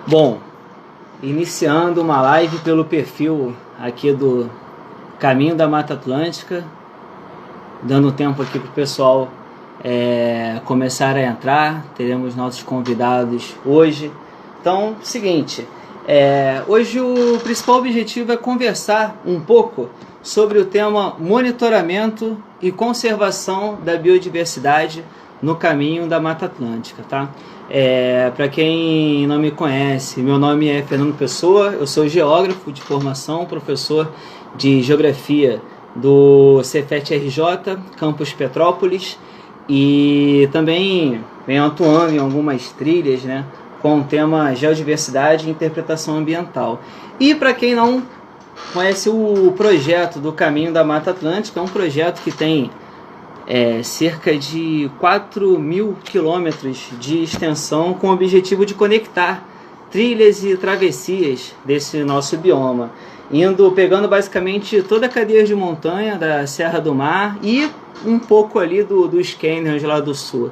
Bom, iniciando uma live pelo perfil aqui do Caminho da Mata Atlântica, dando tempo aqui para o pessoal começar a entrar. Teremos nossos convidados hoje. Então, seguinte, hoje o principal objetivo é conversar um pouco sobre o tema monitoramento e conservação da biodiversidade no Caminho da Mata Atlântica, tá? Para quem não me conhece, meu nome é Fernando Pessoa, eu sou geógrafo de formação, professor de geografia do Cefet-RJ, Campus Petrópolis, e também venho atuando em algumas trilhas, né, com o tema geodiversidade e interpretação ambiental. E para quem não conhece o projeto do Caminho da Mata Atlântica, é um projeto que tem cerca de 4.000 quilômetros de extensão, com o objetivo de conectar trilhas e travessias desse nosso bioma, pegando basicamente toda a cadeia de montanha da Serra do Mar e um pouco ali dos canyons lá do sul.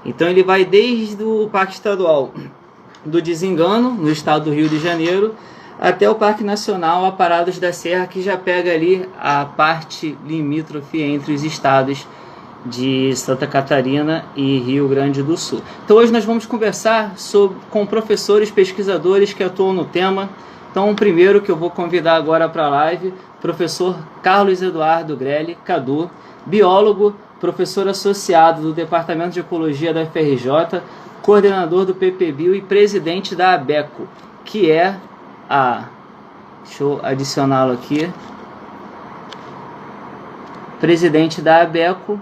Então ele vai desde o Parque Estadual do Desengano, no estado do Rio de Janeiro, até o Parque Nacional Aparados da Serra, que já pega ali a parte limítrofe entre os estados de Santa Catarina e Rio Grande do Sul. Então hoje nós vamos conversar com professores, pesquisadores que atuam no tema. Então o primeiro que eu vou convidar agora para a live, professor Carlos Eduardo Grelli, Cadu, biólogo, professor associado do Departamento de Ecologia da UFRJ, coordenador do PPBio e presidente da ABECO, que é deixa eu adicioná-lo aqui, presidente da ABECO,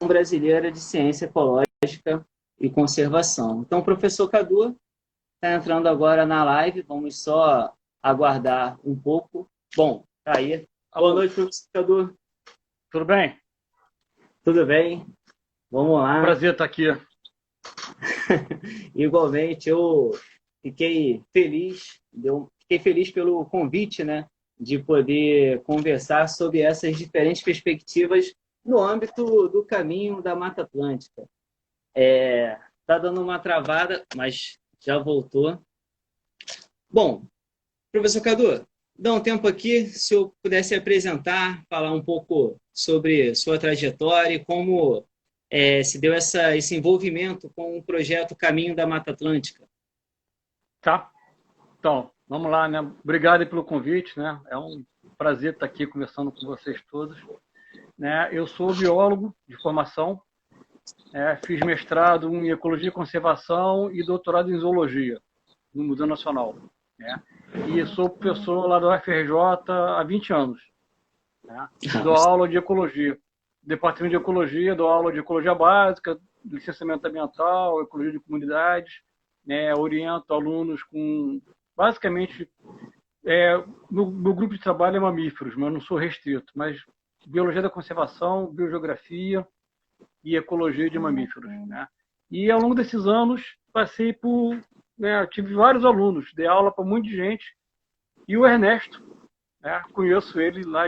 Brasileira de Ciência Ecológica e Conservação. Então, o professor Cadu está entrando agora na live, vamos só aguardar um pouco. Bom, tá aí. Boa noite, professor Cadu. Tudo bem? Tudo bem? Vamos lá. Prazer estar aqui. Igualmente, eu fiquei feliz pelo convite, né, de poder conversar sobre essas diferentes perspectivas no âmbito do Caminho da Mata Atlântica. Tá dando uma travada, mas já voltou. Bom, professor Cadu, dá um tempo aqui, se eu pudesse apresentar, falar um pouco sobre sua trajetória e como se deu esse envolvimento com o projeto Caminho da Mata Atlântica. Tá. Então, vamos lá, né? Obrigado aí pelo convite, né? É um prazer estar aqui conversando com vocês todos. Né? Eu sou biólogo de formação, fiz mestrado em Ecologia e Conservação e doutorado em Zoologia no Museu Nacional. Né? E sou professor lá do UFRJ há 20 anos. Né? Dou aula de Ecologia. Departamento de Ecologia, dou aula de Ecologia Básica, licenciamento ambiental, Ecologia de Comunidades, né? Oriento alunos com, basicamente, meu grupo de trabalho é mamíferos, mas eu não sou restrito, mas Biologia da Conservação, Biogeografia e Ecologia de Mamíferos. Né? E ao longo desses anos, passei por... tive vários alunos, dei aula para muita gente, e o Ernesto, conheço ele lá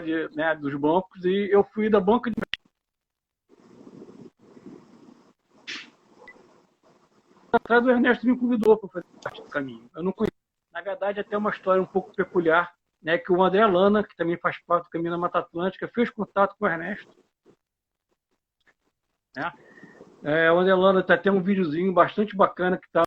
dos bancos, e eu fui da banca de... Atrás do Ernesto me convidou para fazer parte do caminho. Eu não conheço. Na verdade, até uma história um pouco peculiar, né, que o André Lana, que também faz parte do Caminho da Mata Atlântica, fez contato com o Ernesto. Né? O André Lana tá, tem um videozinho bastante bacana que está...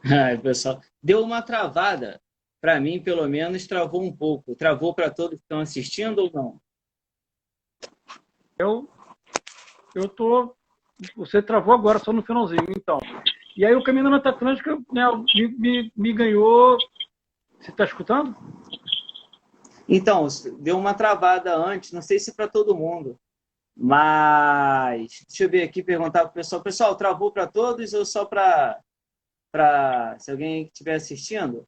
Ai, pessoal, deu uma travada. Para mim, pelo menos, travou um pouco. Travou para todos que estão assistindo ou não? Eu tô... Você travou agora, só no finalzinho, então. E aí o Caminho da Mata Atlântica, né, me ganhou... Você está escutando? Então, deu uma travada antes, não sei se para todo mundo, mas deixa eu ver aqui, perguntar para o pessoal. Pessoal, travou para todos ou só para se alguém estiver assistindo?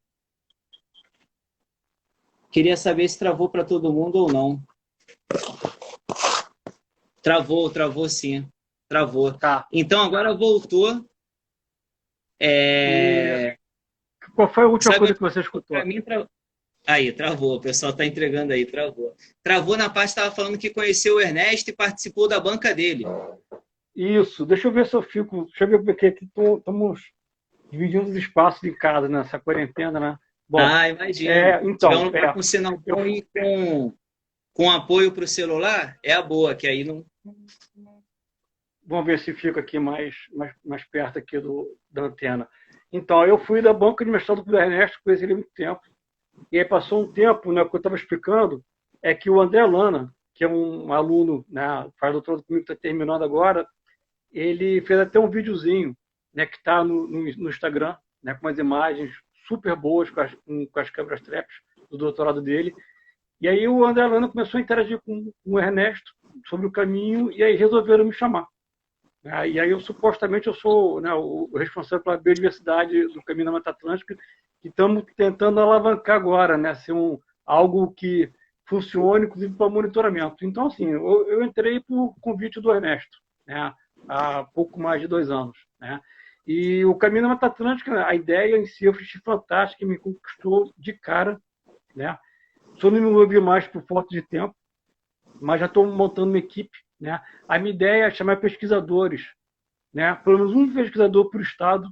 Queria saber se travou para todo mundo ou não. Travou sim. Travou. Tá. Então agora voltou. E É, qual foi a última sabe, coisa que você escutou? para mim, aí, travou. O pessoal está entregando aí, travou. Travou na parte que estava falando que conheceu o Ernesto e participou da banca dele. Isso, deixa eu ver se eu fico. Deixa eu ver porque aqui estamos dividindo os espaços de casa nessa quarentena, né? Bom, Ah, imagino. Se tiver um lugar com sinal eu, bom e com apoio para o celular, é a boa, que aí não. vamos ver se fica aqui mais perto aqui da antena. Então, eu fui da banca de mestrado do Ernesto, conheci ele há muito tempo. E aí passou um tempo, né, o que eu estava explicando, é que o André Lana, que é um aluno, né, faz doutorado comigo, está terminando agora, ele fez até um videozinho, né, que está no Instagram, né, com umas imagens super boas com as câmeras traps do doutorado dele. E aí o André Lana começou a interagir com o Ernesto sobre o caminho e aí resolveram me chamar. E aí supostamente eu sou, né, o responsável pela biodiversidade do Caminho da Mata Atlântica, que estamos tentando alavancar agora, né, ser algo que funcione, inclusive para monitoramento. Então, assim, eu entrei por convite do Ernesto, né, há pouco mais de 2 anos. Né, e o Caminho da Mata Atlântica, a ideia em si eu achei fantástica, me conquistou de cara. Né. Só não me envolvi mais por falta de tempo, mas já estou montando uma equipe. Né. A minha ideia é chamar pesquisadores, né, pelo menos um pesquisador por estado,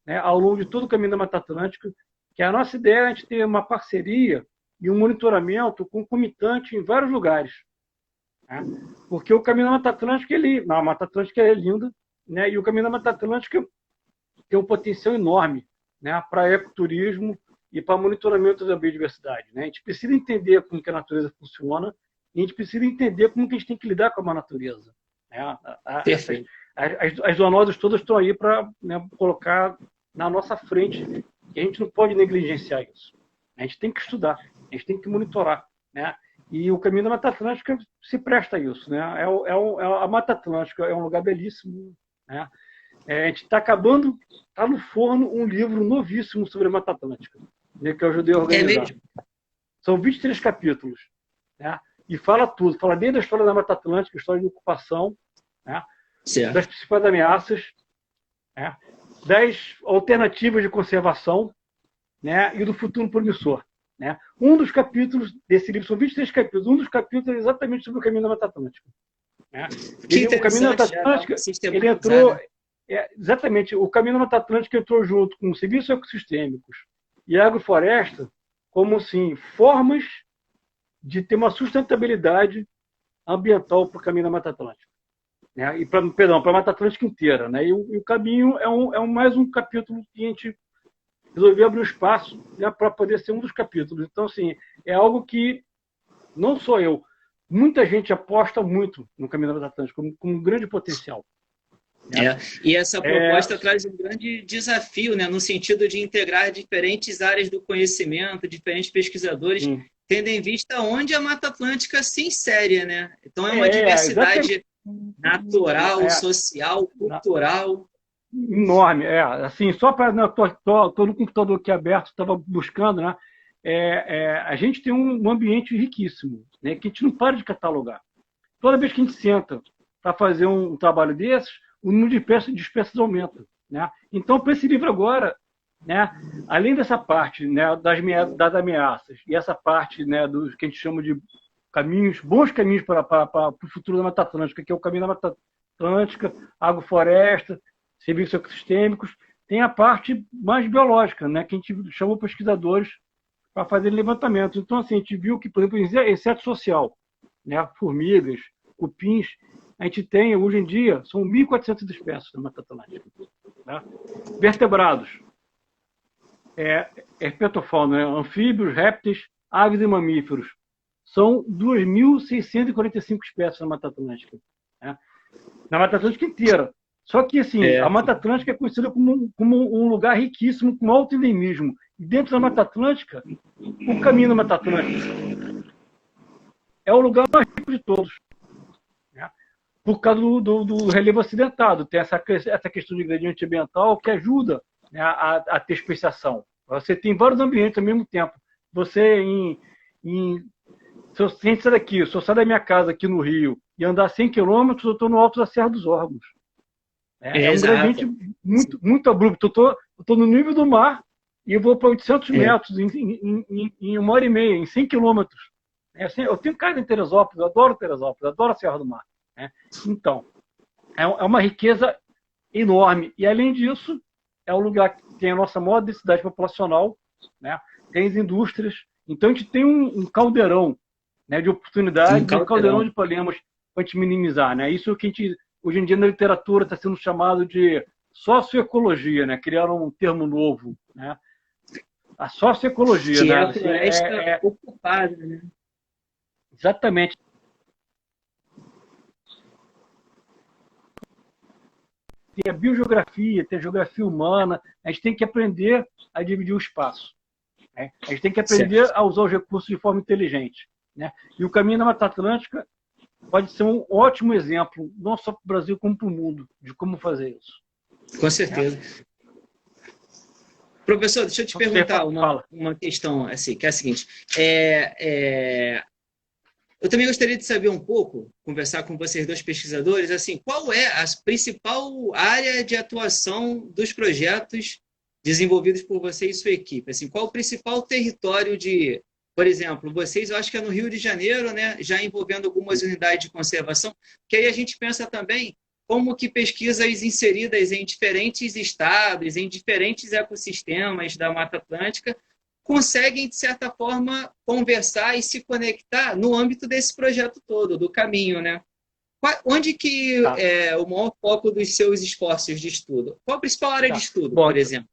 né, ao longo de todo o caminho da Mata Atlântica, que a nossa ideia é a gente ter uma parceria e um monitoramento concomitante em vários lugares. Né? Porque o caminho da Mata Atlântica, a Mata Atlântica é linda, né, e o caminho da Mata Atlântica tem um potencial enorme, né, para ecoturismo e para monitoramento da biodiversidade. Né? A gente precisa entender como que a natureza funciona e a gente precisa entender como que a gente tem que lidar com a natureza. Né? Perfeito. As zoonoses todas estão aí para, né, colocar na nossa frente e a gente não pode negligenciar isso. A gente tem que estudar, a gente tem que monitorar. Né? E o caminho da Mata Atlântica se presta a isso. Né? A Mata Atlântica é um lugar belíssimo. Né? A gente está acabando, está no forno um livro novíssimo sobre a Mata Atlântica, né, que eu ajudei a É organizar. mesmo? São 23 capítulos. Né? E fala tudo, fala desde a história da Mata Atlântica, a história de ocupação, né, das Certo. principais ameaças, né, das alternativas de conservação, né, e do futuro promissor. Né? Um dos capítulos desse livro, são 23 capítulos, um dos capítulos é exatamente sobre o caminho da Mata Atlântica. Né? Que O caminho da Mata interessante, já dá uma Atlântica, ele entrou, sistematizada. exatamente, o caminho da Mata Atlântica entrou junto com serviços ecossistêmicos e agrofloresta como assim, formas de ter uma sustentabilidade ambiental para o caminho da Mata Atlântica. Né? E para a Mata Atlântica inteira. Né? E o caminho é mais um capítulo que a gente resolveu abrir o espaço, né, para poder ser um dos capítulos. Então, assim, é algo que não sou eu. Muita gente aposta muito no caminho da Mata Atlântica, com um grande potencial. Né? É. E essa proposta traz um grande desafio, né, no sentido de integrar diferentes áreas do conhecimento, diferentes pesquisadores, Sim. tendo em vista onde a Mata Atlântica se insere, né? Então é uma diversidade natural, social, cultural. Enorme, assim, só para, né, tô no computador aqui aberto, estava buscando, né? A gente tem um ambiente riquíssimo, né, que a gente não para de catalogar. Toda vez que a gente senta para fazer um trabalho desses, o número de espécies aumenta. Né? Então, para esse livro agora, né, além dessa parte, né, das ameaças e essa parte, né, dos que a gente chama de caminhos, bons caminhos para o futuro da Mata Atlântica, que é o caminho da Mata Atlântica, agrofloresta, serviços ecossistêmicos, tem a parte mais biológica, né, que a gente chamou pesquisadores para fazer levantamento. Então, assim, a gente viu que, por exemplo, inseto social, né, formigas, cupins, a gente tem, hoje em dia, são 1.400 espécies na Mata Atlântica. Né? Vertebrados, herpetofauna, né? Anfíbios, répteis, aves e mamíferos. São 2.645 espécies na Mata Atlântica. Né? Na Mata Atlântica inteira. Só que, assim, a Mata Atlântica é conhecida como um lugar riquíssimo, com alto endemismo. E dentro da Mata Atlântica, o caminho da Mata Atlântica é o lugar mais rico de todos. Né? Por causa do relevo acidentado. Tem essa questão de gradiente ambiental que ajuda, né, a ter especiação. Você tem vários ambientes ao mesmo tempo. Você, se eu sair daqui, se eu sair da minha casa aqui no Rio e andar 100 quilômetros, eu estou no alto da Serra dos Órgãos. É um gradiente muito abrupto. Eu estou no nível do mar e eu vou para 800 metros em 1h30, em 100 quilômetros. Assim, eu tenho casa em Teresópolis, eu adoro a Serra do Mar. Né? Então, é uma riqueza enorme. E, além disso, é um lugar que tem a nossa maior densidade populacional, né? Tem as indústrias. Então, a gente tem um caldeirão, né, de oportunidades, um caldeirão de problemas para a gente minimizar. Né? Isso que a gente, hoje em dia, na literatura, está sendo chamado de socioecologia. Né? Criaram um termo novo. Né? A socioecologia. Que né? é a floresta ocupada. Né? Exatamente. Tem a biogeografia, tem a geografia humana. A gente tem que aprender a dividir o espaço. Né? A gente tem que aprender a usar os recursos de forma inteligente. Né? E o Caminho da Mata Atlântica pode ser um ótimo exemplo, não só para o Brasil, como para o mundo, de como fazer isso. Com certeza. Professor, deixa eu te perguntar uma questão, assim, que é a seguinte. Eu também gostaria de saber um pouco, conversar com vocês dois pesquisadores, assim, qual é a principal área de atuação dos projetos desenvolvidos por você e sua equipe? Assim, qual o principal território de, por exemplo, vocês, eu acho que é no Rio de Janeiro, né, já envolvendo algumas unidades de conservação, que aí a gente pensa também como que pesquisas inseridas em diferentes estados, em diferentes ecossistemas da Mata Atlântica, conseguem, de certa forma, conversar e se conectar no âmbito desse projeto todo, do caminho, né? Onde que é o maior foco dos seus esforços de estudo? Qual a principal área de estudo, por exemplo?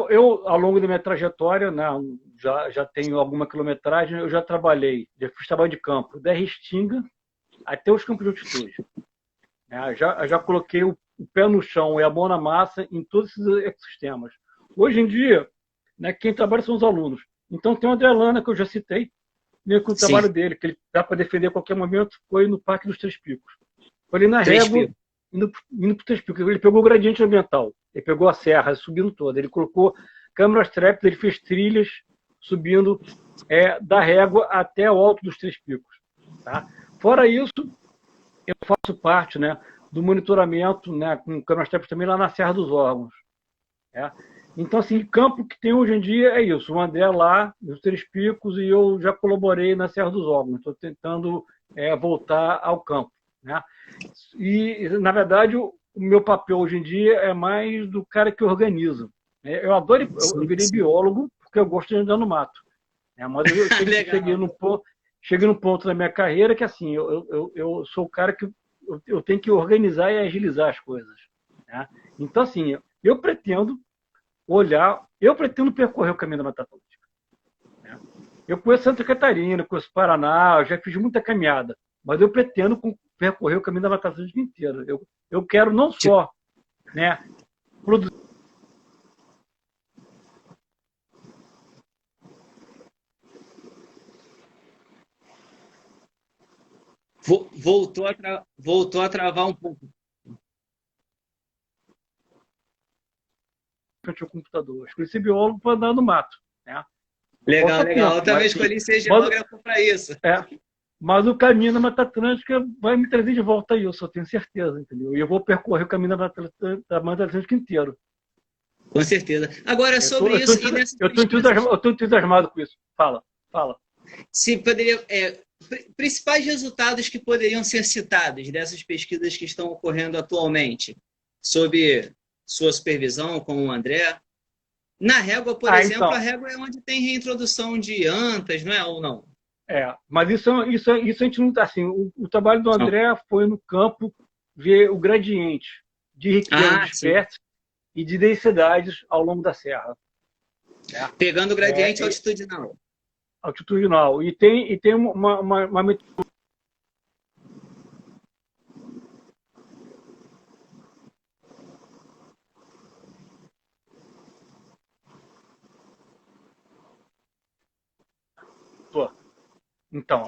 Eu, ao longo da minha trajetória, né, já tenho alguma quilometragem, eu já fiz trabalho de campo, da Restinga até os campos de altitude. Já coloquei o pé no chão e a mão na massa em todos esses ecossistemas. Hoje em dia, né, quem trabalha são os alunos. Então, tem o André Lana, que eu já citei, né, com o trabalho dele, que ele dá para defender a qualquer momento, foi no Parque dos Três Picos. Foi ali na régua, indo para os Três Picos. Ele pegou o gradiente ambiental, ele pegou a serra, subindo toda. Ele colocou câmeras traps, ele fez trilhas subindo da régua até o alto dos Três Picos. Tá? Fora isso, eu faço parte, né, do monitoramento, né, com câmeras traps também lá na Serra dos Órgãos. Então, assim, o campo que tem hoje em dia é isso. O André lá, nos Três Picos, e eu já colaborei na Serra dos Órgãos. Estou tentando voltar ao campo. Né? E, na verdade, o meu papel hoje em dia é mais do cara que organiza. Eu virei biólogo porque eu gosto de andar no mato. Mas eu cheguei num ponto na minha carreira que, assim, eu sou o cara que eu tenho que organizar e agilizar as coisas. Né? Então, assim, eu pretendo percorrer o Caminho da Mata Atlântica. Eu conheço Santa Catarina, conheço Paraná, eu já fiz muita caminhada, mas eu pretendo percorrer o Caminho da Mata Atlântica inteiro. Eu quero não só, né, produzir. Voltou a travar um pouco. Frente ao computador. Escolhi ser biólogo para andar no mato. Né? Legal. Eu também escolhi ser geógrafo para isso. Mas o Caminho da Mata Atlântica vai me trazer de volta a isso, eu tenho certeza, entendeu? E eu vou percorrer o Caminho da Mata Atlântica inteiro. Com certeza. Agora, sobre isso... Eu estou entusiasmado com isso. Fala. Se poderia... principais resultados que poderiam ser citados dessas pesquisas que estão ocorrendo atualmente, sob sua supervisão com o André. Na régua, por exemplo, então, a régua é onde tem reintrodução de antas, não é? Ou não? Mas isso a gente não está assim. O trabalho do André foi no campo ver o gradiente de riqueza de espécies e de densidades ao longo da serra. Pegando o gradiente altitudinal. Altitudinal. E tem uma metodologia. Então,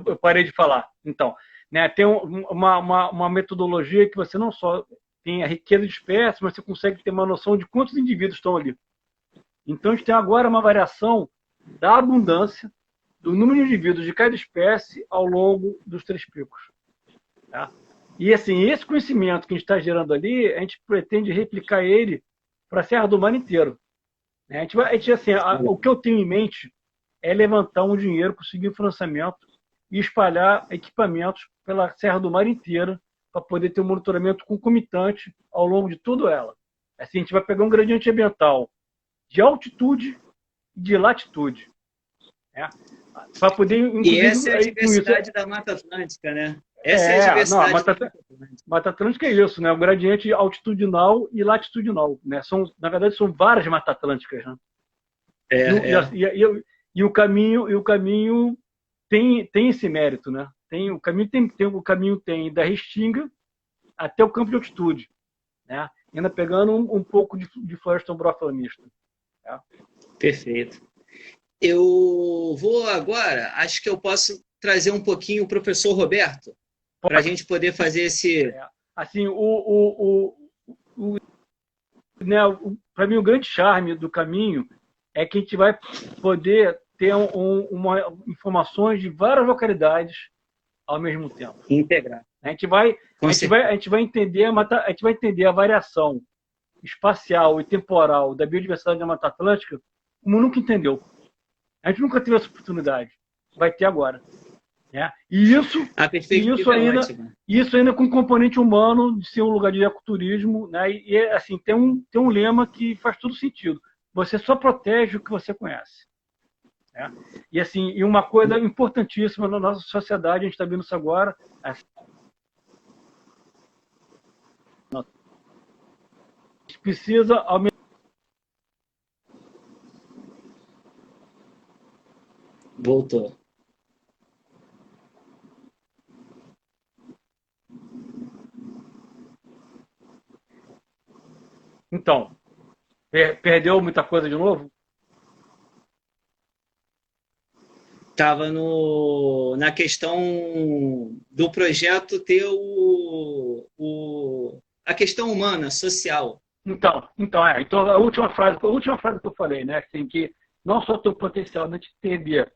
eu parei de falar. Então, né, tem uma metodologia que você não só tem a riqueza de espécies, mas você consegue ter uma noção de quantos indivíduos estão ali. Então, a gente tem agora uma variação da abundância do número de indivíduos de cada espécie ao longo dos Três Picos. Tá? E assim, esse conhecimento que a gente está gerando ali, a gente pretende replicar ele para a Serra do Mar inteiro. Né? Assim, o que eu tenho em mente é levantar um dinheiro, conseguir um financiamento e espalhar equipamentos pela Serra do Mar inteira para poder ter um monitoramento concomitante ao longo de toda ela. Assim, a gente vai pegar um gradiente ambiental de altitude e de latitude. Né? Para poder, E essa é a inclusive, com isso, diversidade da Mata Atlântica, né? Essa é a não, a diversidade da Mata Atlântica. Mata Atlântica é isso, né? O gradiente altitudinal e latitudinal, né? Na verdade, são várias Matas Atlânticas, né? E o caminho tem esse mérito, né? O caminho tem da Restinga até o campo de altitude, né? Ainda pegando um pouco de floresta umbrófila-mista. Né? Perfeito. Eu vou agora, acho que eu posso trazer um pouquinho o professor Roberto, para a gente poder fazer esse... Assim, né, para mim, o grande charme do caminho é que a gente vai poder ter informações de várias localidades ao mesmo tempo. Integrar. A gente vai entender a variação espacial e temporal da biodiversidade da Mata Atlântica como nunca entendeu. A gente nunca teve essa oportunidade. Vai ter agora. Né? E isso ainda com componente humano, de ser um lugar de ecoturismo, né? E assim, tem um lema que faz todo sentido. Você só protege o que você conhece. Né? E assim, e uma coisa importantíssima na nossa sociedade, a gente está vendo isso agora, a gente precisa aumentar. Voltou. Então, perdeu muita coisa de novo? Estava na questão do projeto ter a questão humana, social. Então, a última frase que eu falei, né, assim, que não só tem o potencial de entender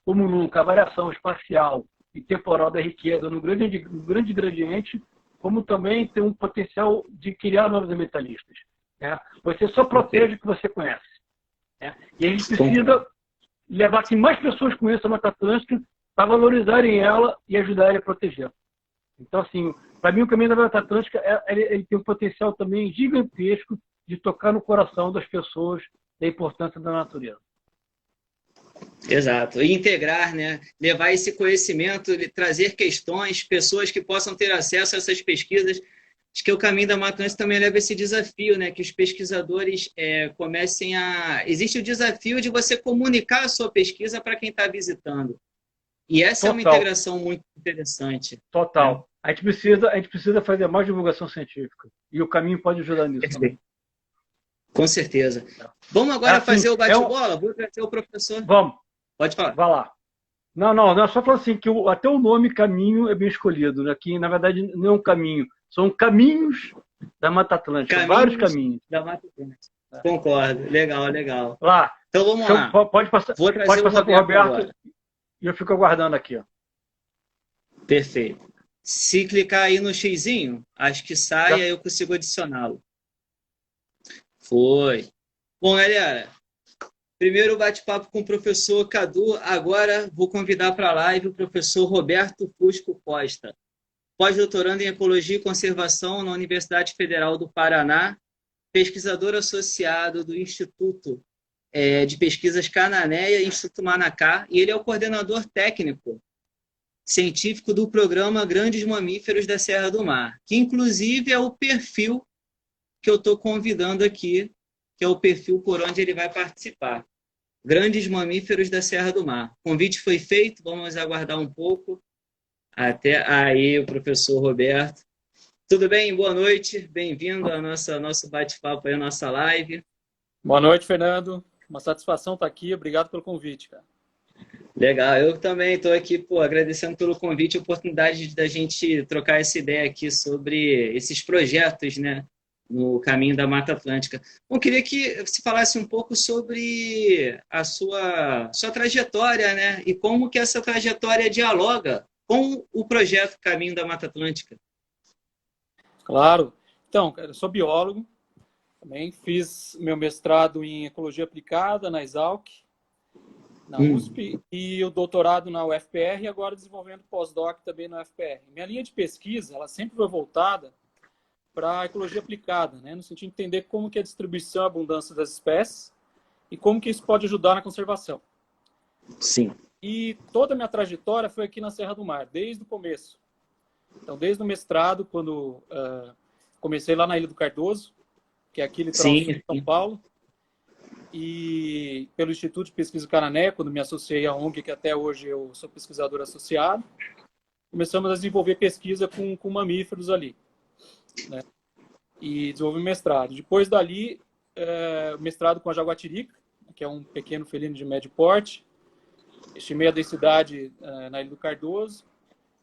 como nunca a variação espacial e temporal da riqueza no grande gradiente, como também tem um potencial de criar novos ambientalistas. Né? Você só protege o que você conhece. Né? E a gente precisa levar que mais pessoas conheçam a Mata Atlântica para valorizarem ela e ajudarem a proteger. Então, assim, para mim, o caminho da Mata Atlântica ele tem um potencial também gigantesco de tocar no coração das pessoas da importância da natureza. Exato. E integrar, né? Levar esse conhecimento, trazer questões, pessoas que possam ter acesso a essas pesquisas. Acho que o caminho da Mata Atlântica também leva esse desafio, né? Que os pesquisadores comecem a... Existe o desafio de você comunicar a sua pesquisa para quem está visitando. E essa é uma integração muito interessante. Total. Né? A gente precisa fazer mais divulgação científica. E o caminho pode ajudar nisso também. Com certeza. Vamos agora fazer o bate-bola? Vou trazer o professor. Vamos. Pode falar. Vai lá. Não, só falar assim, que até o nome caminho é bem escolhido, né? Que, na verdade, não é um caminho. São caminhos da Mata Atlântica. Vários caminhos. Da Mata Atlântica. Concordo. Legal. Lá. Então vamos lá. Pode passar para o Roberto e eu fico aguardando aqui. Ó. Perfeito. Se clicar aí no xizinho, acho que sai e aí eu consigo adicioná-lo. Foi. Bom, galera, primeiro bate-papo com o professor Cadu. Agora vou convidar para a live o professor Roberto Fusco Costa, pós-doutorando em Ecologia e Conservação na Universidade Federal do Paraná, pesquisador associado do Instituto de Pesquisas Cananéia e Instituto Manacá, e ele é o coordenador técnico científico do programa Grandes Mamíferos da Serra do Mar, que inclusive é o perfil que eu estou convidando aqui, que é o perfil por onde ele vai participar. Grandes Mamíferos da Serra do Mar. O convite foi feito, vamos aguardar um pouco. Até aí, o professor Roberto. Tudo bem? Boa noite. Bem-vindo ao nosso bate-papo aí, a nossa live. Boa noite, Fernando. Uma satisfação estar aqui. Obrigado pelo convite, cara. Legal. Eu também estou aqui, agradecendo pelo convite e a oportunidade da gente trocar essa ideia aqui sobre esses projetos, né, no caminho da Mata Atlântica. Bom, queria que você falasse um pouco sobre a sua trajetória, né, e como que essa trajetória dialoga com o projeto Caminho da Mata Atlântica. Claro. Então, eu sou biólogo, também fiz meu mestrado em Ecologia Aplicada na Exalc, na USP, e o doutorado na UFPR, e agora desenvolvendo pós-doc também na UFPR. Minha linha de pesquisa, ela sempre foi voltada para a ecologia aplicada, né? No sentido de entender como que é a distribuição e a abundância das espécies e como que isso pode ajudar na conservação. Sim. E toda a minha trajetória foi aqui na Serra do Mar, desde o começo. Então, desde o mestrado, quando comecei lá na Ilha do Cardoso, que é aqui litoral sul de São Paulo, e pelo Instituto de Pesquisa Canané, quando me associei à ONG, que até hoje eu sou pesquisador associado, começamos a desenvolver pesquisa com mamíferos ali, né? E desenvolvi mestrado. Depois dali, mestrado com a jaguatirica, que é um pequeno felino de médio porte. Estimei a densidade na Ilha do Cardoso.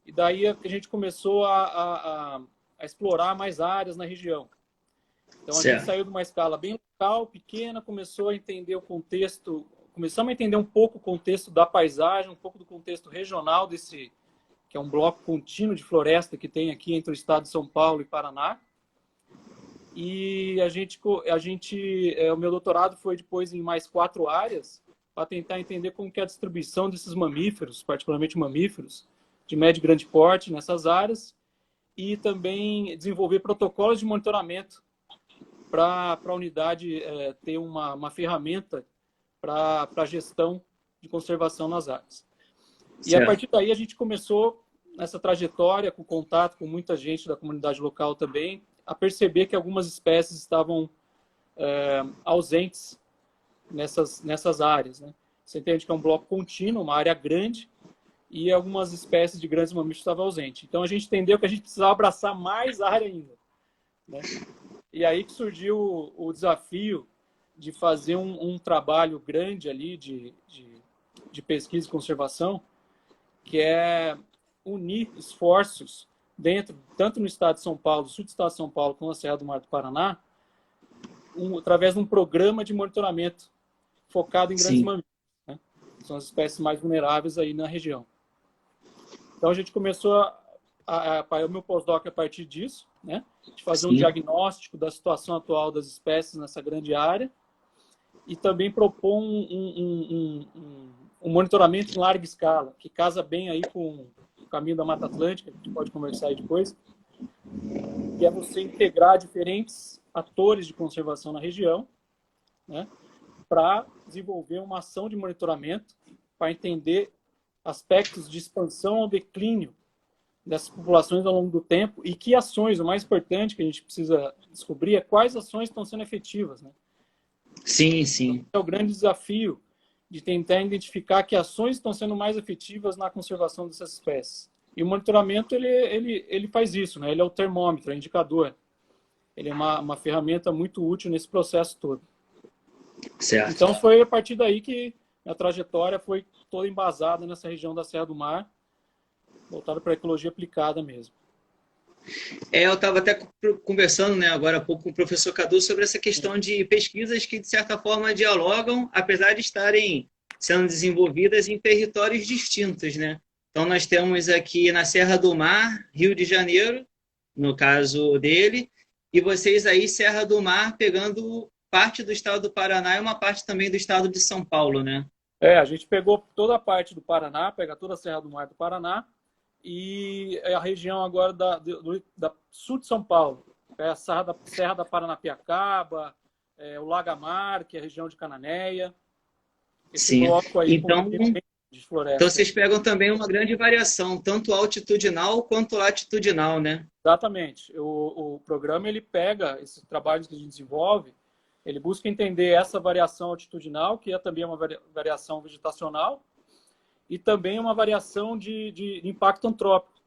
E daí a gente começou a explorar mais áreas na região. Então, a gente saiu de uma escala bem local, pequena, começou a entender o contexto, começamos a entender um pouco o contexto da paisagem, um pouco do contexto regional desse, que é um bloco contínuo de floresta que tem aqui entre o estado de São Paulo e Paraná. E o meu doutorado foi depois em mais 4 áreas, para tentar entender como que é a distribuição desses mamíferos, particularmente mamíferos, de médio e grande porte nessas áreas, e também desenvolver protocolos de monitoramento para a unidade ter uma ferramenta para a gestão de conservação nas áreas. E a partir daí a gente começou nessa trajetória, com contato com muita gente da comunidade local também, a perceber que algumas espécies estavam ausentes nessas áreas, né? Você entende que é um bloco contínuo, uma área grande, e algumas espécies de grandes mamíferos estavam ausentes. Então a gente entendeu que a gente precisava abraçar mais área ainda, né? E aí que surgiu o desafio de fazer um trabalho grande ali de pesquisa e conservação, que é unir esforços tanto no estado de São Paulo, do sul do estado de São Paulo, como na Serra do Mar do Paraná, através de um programa de monitoramento focado em grandes mamíferos, né? São as espécies mais vulneráveis aí na região. Então a gente começou o meu pós-doc a partir disso, né? De fazer um diagnóstico da situação atual das espécies nessa grande área e também propor um monitoramento em larga escala, que casa bem aí com o caminho da Mata Atlântica, que a gente pode conversar aí depois, que é você integrar diferentes atores de conservação na região, né? Para desenvolver uma ação de monitoramento, para entender aspectos de expansão ou declínio dessas populações ao longo do tempo e que ações, o mais importante que a gente precisa descobrir é quais ações estão sendo efetivas, né? Sim, sim. Então, é o grande desafio de tentar identificar que ações estão sendo mais efetivas na conservação dessas espécies. E o monitoramento, ele faz isso, né? Ele é o termômetro, é o indicador. Ele é uma ferramenta muito útil nesse processo todo. Certo. Então, foi a partir daí que a trajetória foi toda embasada nessa região da Serra do Mar, voltada para a ecologia aplicada mesmo. Eu estava até conversando, né, agora há pouco com o professor Cadu sobre essa questão de pesquisas que, de certa forma, dialogam, apesar de estarem sendo desenvolvidas em territórios distintos, né? Então, nós temos aqui na Serra do Mar, Rio de Janeiro, no caso dele, e vocês aí, Serra do Mar, pegando parte do estado do Paraná e uma parte também do estado de São Paulo, né? A gente pegou toda a parte do Paraná, pega toda a Serra do Mar do Paraná, e a região agora da sul de São Paulo, é a Serra da Paranapiacaba, o Lagamar, que é a região de Cananéia. Esse bloco aí então, de floresta. Então vocês pegam também uma grande variação, tanto altitudinal quanto latitudinal, né? Exatamente. O programa ele pega esses trabalhos que a gente desenvolve, ele busca entender essa variação altitudinal, que é também uma variação vegetacional, e também uma variação de impacto antrópico.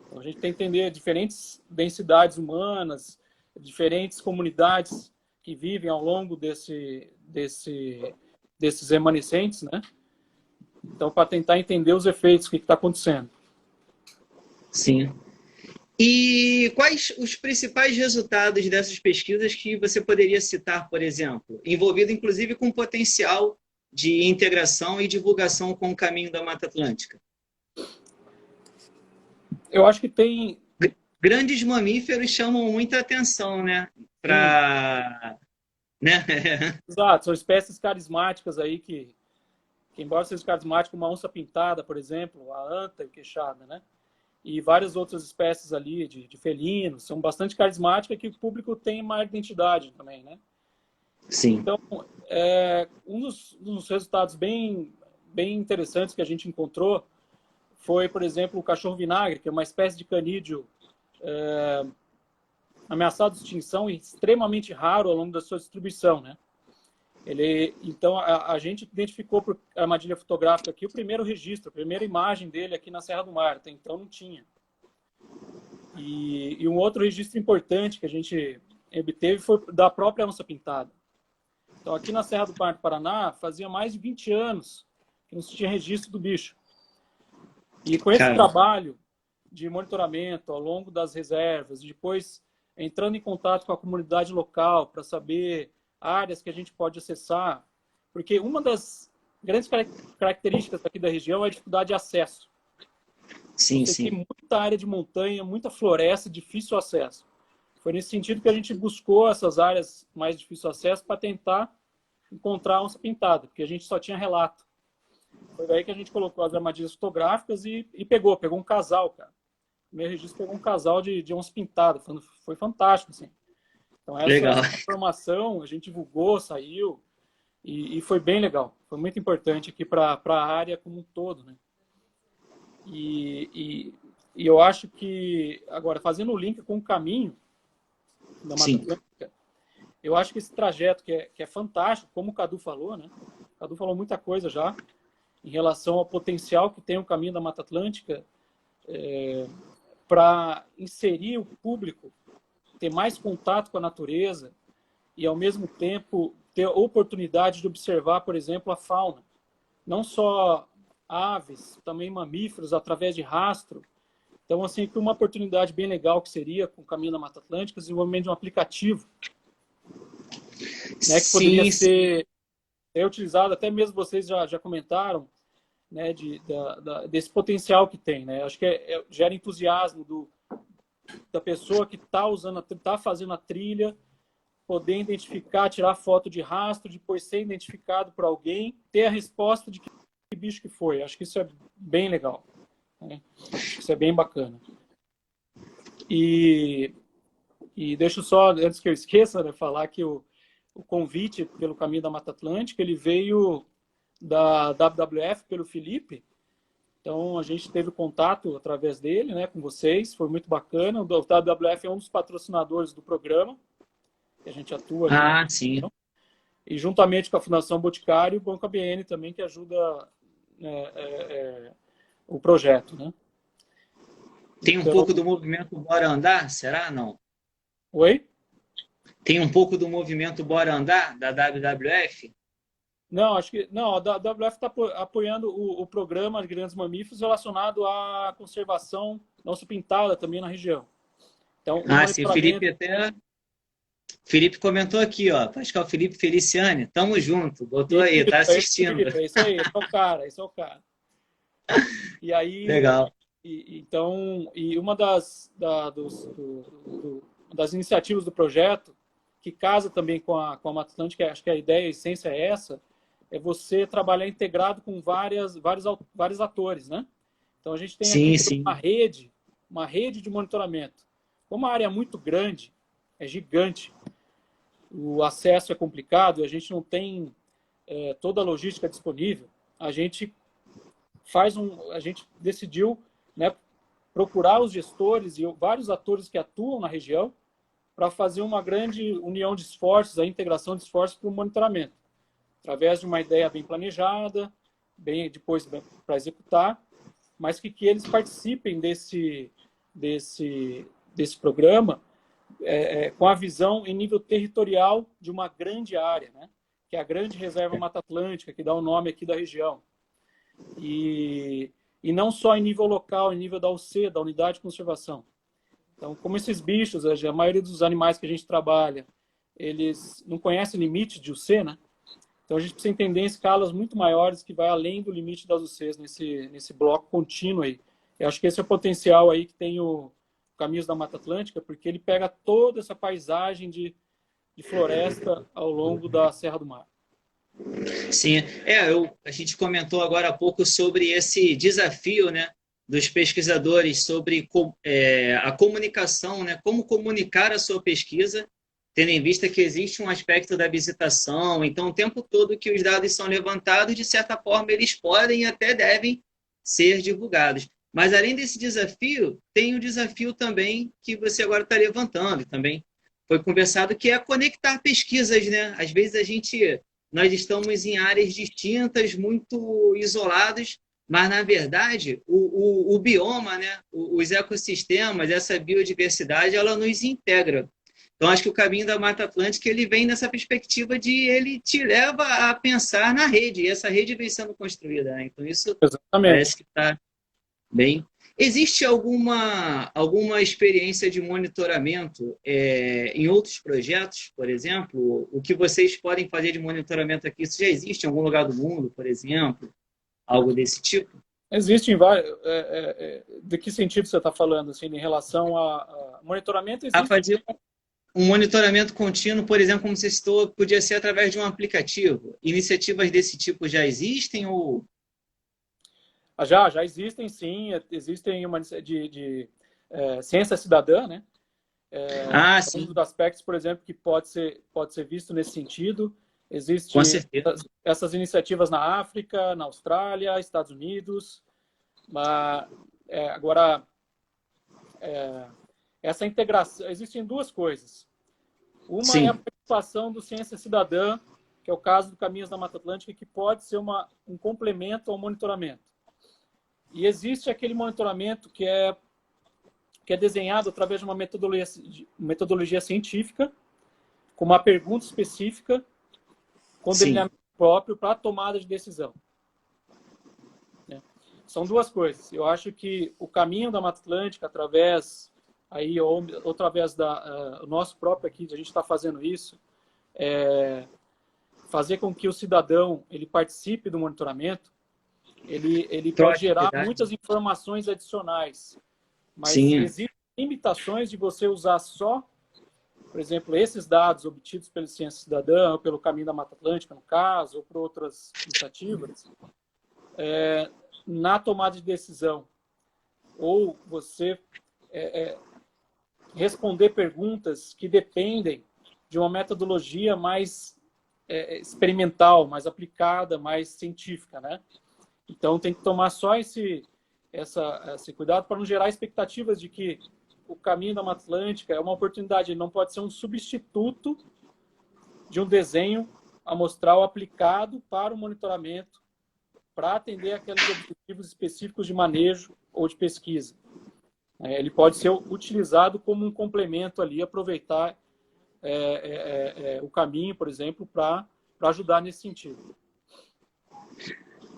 Então, a gente tem que entender diferentes densidades humanas, diferentes comunidades que vivem ao longo desses remanescentes, né? Então, para tentar entender os efeitos, o que está acontecendo. Sim. E quais os principais resultados dessas pesquisas que você poderia citar, por exemplo, envolvido inclusive com potencial de integração e divulgação com o caminho da Mata Atlântica? Eu acho que tem grandes mamíferos chamam muita atenção, né? Pra, né? Exato, são espécies carismáticas aí que embora seja carismático, uma onça pintada, por exemplo, a anta e o queixada, né? E várias outras espécies ali de felinos, são bastante carismáticas que o público tem uma identidade também, né? Sim. Então, um dos resultados bem interessantes que a gente encontrou foi, por exemplo, o cachorro-vinagre, que é uma espécie de canídeo ameaçado de extinção e extremamente raro ao longo da sua distribuição, né? Então, a gente identificou por armadilha fotográfica aqui o primeiro registro, a primeira imagem dele aqui na Serra do Mar, até então não tinha. E um outro registro importante que a gente obteve foi da própria onça-pintada. Então, aqui na Serra do Mar do Paraná, fazia mais de 20 anos que não se tinha registro do bicho. E com esse trabalho de monitoramento ao longo das reservas, depois entrando em contato com a comunidade local para saber áreas que a gente pode acessar, porque uma das grandes características aqui da região é a dificuldade de acesso. Sim, Você sim. tem muita área de montanha, muita floresta, difícil acesso. Foi nesse sentido que a gente buscou essas áreas mais difícil acesso para tentar encontrar onça pintada, porque a gente só tinha relato. Foi daí que a gente colocou as armadilhas fotográficas e pegou um casal, cara. O meu registro pegou um casal de onça pintada, foi fantástico, assim. Então, essa informação a gente divulgou, saiu, e foi bem legal. Foi muito importante aqui para a área como um todo, né? E eu acho que, agora, fazendo o link com o caminho da Mata Atlântica, eu acho que esse trajeto que é fantástico, como o Cadu falou, né? O Cadu falou muita coisa já em relação ao potencial que tem o caminho da Mata Atlântica para inserir o público, ter mais contato com a natureza e, ao mesmo tempo, ter a oportunidade de observar, por exemplo, a fauna. Não só aves, também mamíferos, através de rastro. Então, assim, uma oportunidade bem legal que seria, com o Caminho da Mata Atlântica, o desenvolvimento de um aplicativo, né, que poderia ser utilizado, até mesmo vocês já comentaram, né, desse potencial que tem. Né? Acho que gera entusiasmo da pessoa que está fazendo a trilha, poder identificar, tirar foto de rastro, depois ser identificado por alguém, ter a resposta de que bicho que foi. Acho que isso é bem legal. Né? Isso é bem bacana. E deixa eu só, antes que eu esqueça, né, falar que o convite pelo Caminho da Mata Atlântica, ele veio da WWF, pelo Felipe. Então, a gente teve contato através dele, né, com vocês, foi muito bacana. O WWF é um dos patrocinadores do programa, que a gente atua. Sim. E juntamente com a Fundação Boticário e o Banco ABN também, que ajuda o projeto, né? Tem um pouco do movimento Bora Andar, será? Não? Oi? Tem um pouco do movimento Bora Andar, da WWF? Não, acho que não. A WWF está apoiando o programa de grandes mamíferos relacionado à conservação da onça pintada também na região. Então, sim, o Felipe comentou aqui, ó. Acho que é o Felipe Feliciani. Tamo junto. Botou aí, tá assistindo. É isso aí, esse é o cara. E aí, legal. Então, uma das iniciativas do projeto, que casa também com a Mata Atlântica, acho que a ideia, a essência é essa, é você trabalhar integrado com vários atores, né? Então, a gente tem aqui uma rede de monitoramento. Como a área é muito grande, é gigante, o acesso é complicado, a gente não tem toda a logística disponível, a gente decidiu, né, procurar os gestores e vários atores que atuam na região para fazer uma grande união de esforços, a integração de esforços para o monitoramento, através de uma ideia bem planejada, bem depois para executar, mas que eles participem desse programa com a visão em nível territorial de uma grande área, né? Que é a Grande Reserva Mata Atlântica, que dá o nome aqui da região. E não só em nível local, em nível da UC, da Unidade de Conservação. Então, como esses bichos, a maioria dos animais que a gente trabalha, eles não conhecem limite de UC, né? Então, a gente precisa entender em escalas muito maiores que vai além do limite das UCs nesse bloco contínuo aí. Eu acho que esse é o potencial aí que tem Caminhos da Mata Atlântica, porque ele pega toda essa paisagem de floresta ao longo da Serra do Mar. Sim, a gente comentou agora há pouco sobre esse desafio, né, dos pesquisadores sobre a comunicação, né, como comunicar a sua pesquisa, tendo em vista que existe um aspecto da visitação, então o tempo todo que os dados são levantados, de certa forma, eles podem e até devem ser divulgados. Mas além desse desafio, tem o desafio também que você agora está levantando, também foi conversado, que é conectar pesquisas, né? Às vezes nós estamos em áreas distintas, muito isolados, mas, na verdade, o bioma, né? Os ecossistemas, essa biodiversidade, ela nos integra. Então, acho que o Caminho da Mata Atlântica ele vem nessa perspectiva ele te leva a pensar na rede, e essa rede vem sendo construída, né? Então, isso Exatamente. Parece que está bem. Existe alguma experiência de monitoramento em outros projetos, por exemplo? O que vocês podem fazer de monitoramento aqui? Isso já existe em algum lugar do mundo, por exemplo? Algo desse tipo? Existem vários. De que sentido você está falando? Assim, em relação a monitoramento, existe. A fazer um monitoramento contínuo, por exemplo, como você citou, podia ser através de um aplicativo. Iniciativas desse tipo já existem ou... Já existem, sim. Existem uma de ciência cidadã, né? Sim. Um dos aspectos, por exemplo, que pode ser visto nesse sentido. Com Existem certeza. essas iniciativas na África, na Austrália, Estados Unidos. Mas, agora, essa integração... Existem duas coisas. Uma Sim. é a participação do Ciência Cidadã, que é o caso do Caminhos da Mata Atlântica, que pode ser um complemento ao monitoramento. E existe aquele monitoramento que é desenhado através de uma metodologia científica, com uma pergunta específica, com delineamento próprio para a tomada de decisão. São duas coisas. Eu acho que o Caminho da Mata Atlântica, através o nosso próprio aqui, a gente está fazendo isso, fazer com que o cidadão ele participe do monitoramento, ele pode gerar muitas informações adicionais, mas existem limitações de você usar só, por exemplo, esses dados obtidos pela Ciência Cidadã, ou pelo Caminho da Mata Atlântica, no caso, ou por outras iniciativas, na tomada de decisão. Ou você responder perguntas que dependem de uma metodologia mais experimental, mais aplicada, mais científica, né? Então, tem que tomar só esse cuidado para não gerar expectativas de que o Caminho da Mata Atlântica é uma oportunidade. Ele não pode ser um substituto de um desenho amostral aplicado para o monitoramento, para atender aqueles objetivos específicos de manejo ou de pesquisa. Ele pode ser utilizado como um complemento ali, aproveitar o caminho, por exemplo, para ajudar nesse sentido.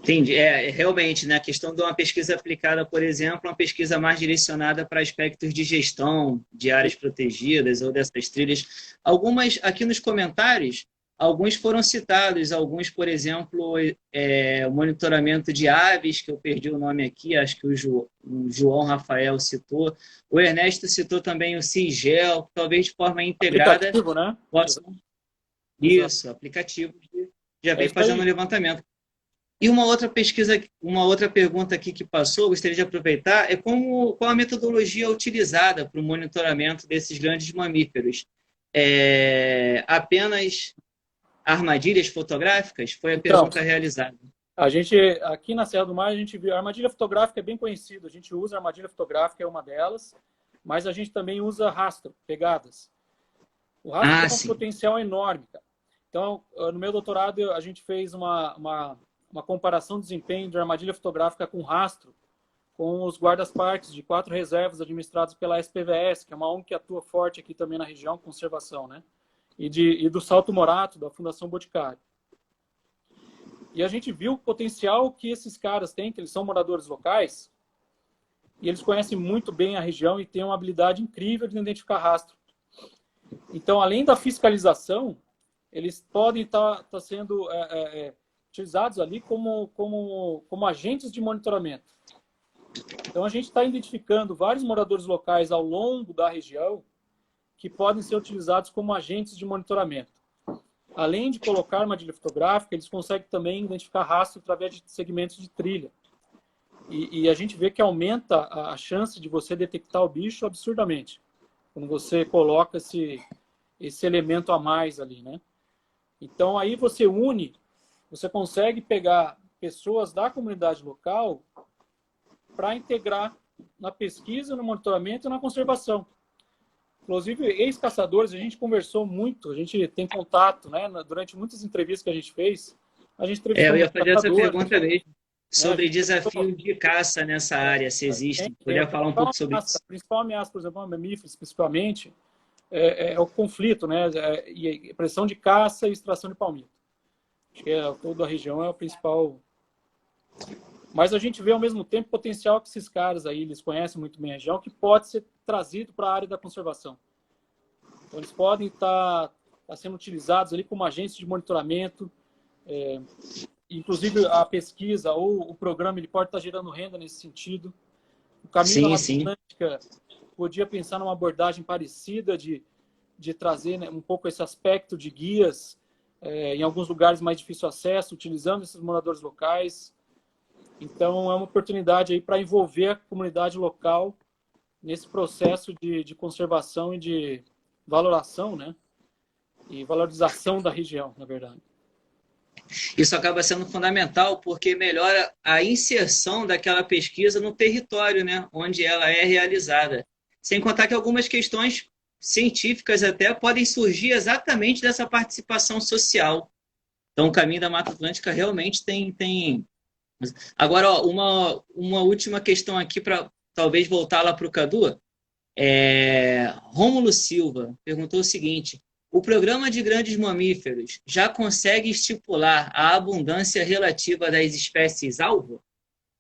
Entendi. Realmente, né, a questão de uma pesquisa aplicada, por exemplo, uma pesquisa mais direcionada para aspectos de gestão de áreas protegidas ou dessas trilhas. Algumas, aqui nos comentários, alguns foram citados, alguns, por exemplo, o monitoramento de aves, que eu perdi o nome aqui, acho que o João Rafael citou. O Ernesto citou também o CIGEL, talvez de forma integrada. Aplicativo, né? Isso, aplicativo que já vem fazendo o levantamento. E uma outra pergunta aqui que passou, gostaria de aproveitar, qual a metodologia utilizada para o monitoramento desses grandes mamíferos? Apenas armadilhas fotográficas? Foi a pergunta realizada. A gente, aqui na Serra do Mar, a gente viu, a armadilha fotográfica é bem conhecida, a gente usa a armadilha fotográfica, é uma delas, mas a gente também usa rastro, pegadas. O rastro tem um potencial enorme, cara. Então, no meu doutorado, a gente fez uma comparação de desempenho de armadilha fotográfica com rastro, com os guardas-parques de 4 reservas administrados pela SPVS, que é uma ONG que atua forte aqui também na região, conservação, né? E do Salto Morato, da Fundação Boticário. E a gente viu o potencial que esses caras têm, que eles são moradores locais, e eles conhecem muito bem a região e têm uma habilidade incrível de identificar rastro. Então, além da fiscalização, eles podem estar sendo utilizados ali como agentes de monitoramento. Então, a gente está identificando vários moradores locais ao longo da região que podem ser utilizados como agentes de monitoramento. Além de colocar armadilha fotográfica, eles conseguem também identificar rastro através de segmentos de trilha. E a gente vê que aumenta a chance de você detectar o bicho absurdamente, quando você coloca esse elemento a mais ali, né? Então, aí você consegue pegar pessoas da comunidade local para integrar na pesquisa, no monitoramento e na conservação. Inclusive, ex-caçadores, a gente conversou muito, a gente tem contato, né? Durante muitas entrevistas que a gente fez, a gente entrevistou Eu ia muitos fazer essa caçadores, pergunta mesmo, né? sobre desafio de caça nessa área, se existe. Poderia falar um pouco sobre isso? A principal ameaça, por exemplo, a mamíferos, principalmente, é o conflito, né? E pressão de caça e extração de palmito. Acho que toda a região é o principal. Mas a gente vê, ao mesmo tempo, o potencial que esses caras aí, eles conhecem muito bem a região, que pode ser trazido para a área da conservação. Então, eles podem estar sendo utilizados ali como agentes de monitoramento, inclusive a pesquisa ou o programa ele pode estar gerando renda nesse sentido. O Caminho da Mata Atlântica podia pensar numa abordagem parecida de trazer, né, um pouco esse aspecto de guias em alguns lugares mais difícil acesso, utilizando esses moradores locais. Então, é uma oportunidade aí para envolver a comunidade local nesse processo de conservação e de valoração, né? E valorização da região, na verdade. Isso acaba sendo fundamental porque melhora a inserção daquela pesquisa no território, né, onde ela é realizada. Sem contar que algumas questões científicas até podem surgir exatamente dessa participação social. Então, o Caminho da Mata Atlântica realmente tem... Agora, ó, uma última questão aqui para talvez voltar lá para o Cadu. Rômulo Silva perguntou o seguinte: o programa de grandes mamíferos já consegue estipular a abundância relativa das espécies-alvo?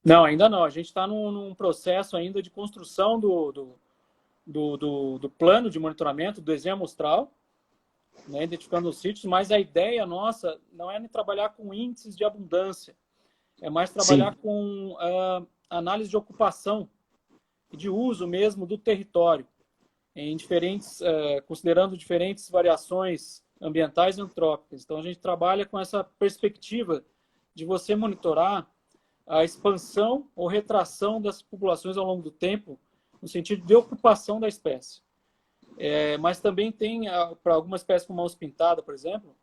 Não, ainda não. A gente está num processo ainda de construção do plano de monitoramento, do desenho amostral, né, identificando os sítios, mas a ideia nossa não é trabalhar com índices de abundância, é mais trabalhar com análise de ocupação e de uso mesmo do território, em considerando diferentes variações ambientais e antrópicas. Então, a gente trabalha com essa perspectiva de você monitorar a expansão ou retração das populações ao longo do tempo, no sentido de ocupação da espécie. Mas também tem, para algumas espécies como a onça-pintada, por exemplo,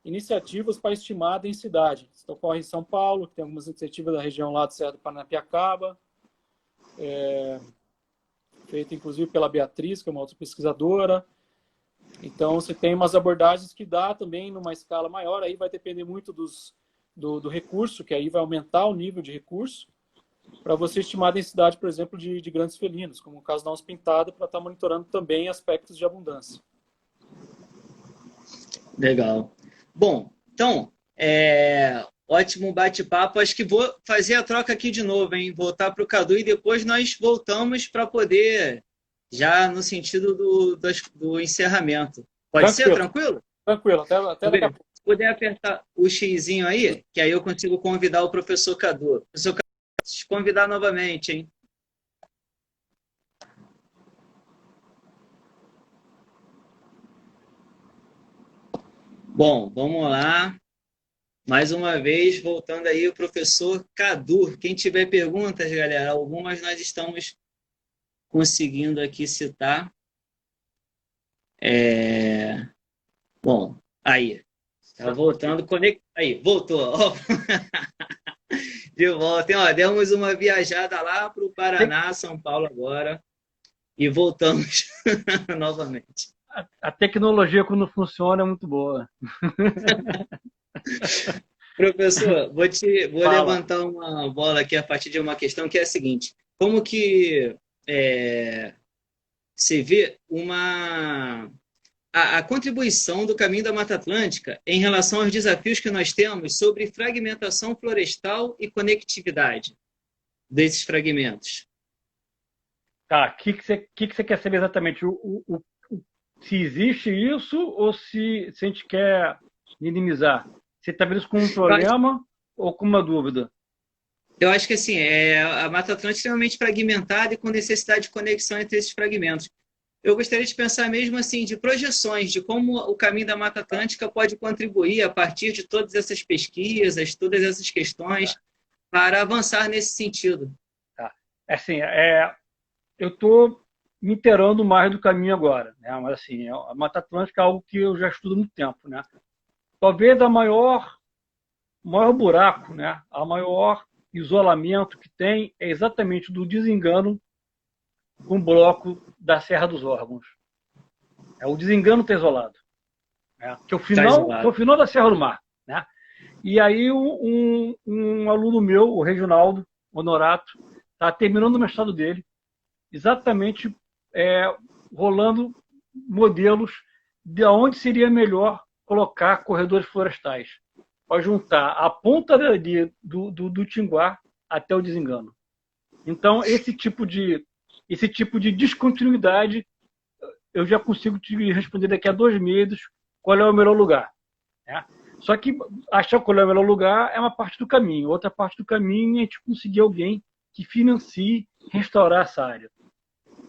iniciativas para estimar a densidade. Isso ocorre em São Paulo, tem algumas iniciativas da região lá do Serra do Paranapiacaba, feita inclusive pela Beatriz, que é uma outra pesquisadora. Então, você tem umas abordagens que dá também numa escala maior, aí vai depender muito do recurso, que aí vai aumentar o nível de recurso, para você estimar a densidade, por exemplo, de grandes felinos, como o caso da onça-pintada, para estar monitorando também aspectos de abundância. Legal. Bom, então, ótimo bate-papo. Acho que vou fazer a troca aqui de novo, hein? Voltar para o Cadu e depois nós voltamos para poder, já no sentido do encerramento. Pode ser? Tranquilo? Tranquilo, até daqui a pouco. Se puder apertar o xizinho aí, que aí eu consigo convidar o professor Cadu. Professor Cadu, te convidar novamente, hein? Bom, vamos lá. Mais uma vez, voltando aí, o professor Cadu. Quem tiver perguntas, galera, algumas nós estamos conseguindo aqui citar. Bom, aí. Tá voltando. Aí, voltou. De volta. Ó, demos uma viajada lá para o Paraná, São Paulo agora. E voltamos novamente. A tecnologia, quando funciona, é muito boa. Professor, vou levantar uma bola aqui a partir de uma questão que é a seguinte: como que você vê a contribuição do Caminho da Mata Atlântica em relação aos desafios que nós temos sobre fragmentação florestal e conectividade desses fragmentos? Tá, o que você quer saber exatamente? Se existe isso ou se a gente quer minimizar? Você está vendo isso como um problema ou como uma dúvida? Eu acho que assim, a Mata Atlântica é extremamente fragmentada e com necessidade de conexão entre esses fragmentos. Eu gostaria de pensar mesmo assim, de projeções, de como o caminho da Mata Atlântica pode contribuir a partir de todas essas pesquisas, todas essas questões, para avançar nesse sentido. Tá. Assim, eu estou me inteirando mais do caminho agora, né? Mas assim, a Mata Atlântica é algo que eu já estudo há muito tempo, né? Talvez o maior buraco, né? A maior isolamento que tem é exatamente do desengano com o bloco da Serra dos Órgãos. O desengano está isolado, né? Que é o final da Serra do Mar, né? E aí um aluno meu, o Reginaldo Honorato, está terminando o mestrado dele, exatamente rolando modelos de onde seria melhor colocar corredores florestais, para juntar a ponta do Tinguá até o desengano. Então, esse tipo de descontinuidade, eu já consigo te responder daqui a 2 meses qual é o melhor lugar, né? Só que achar qual é o melhor lugar é uma parte do caminho. Outra parte do caminho é a gente conseguir alguém que financie restaurar essa área.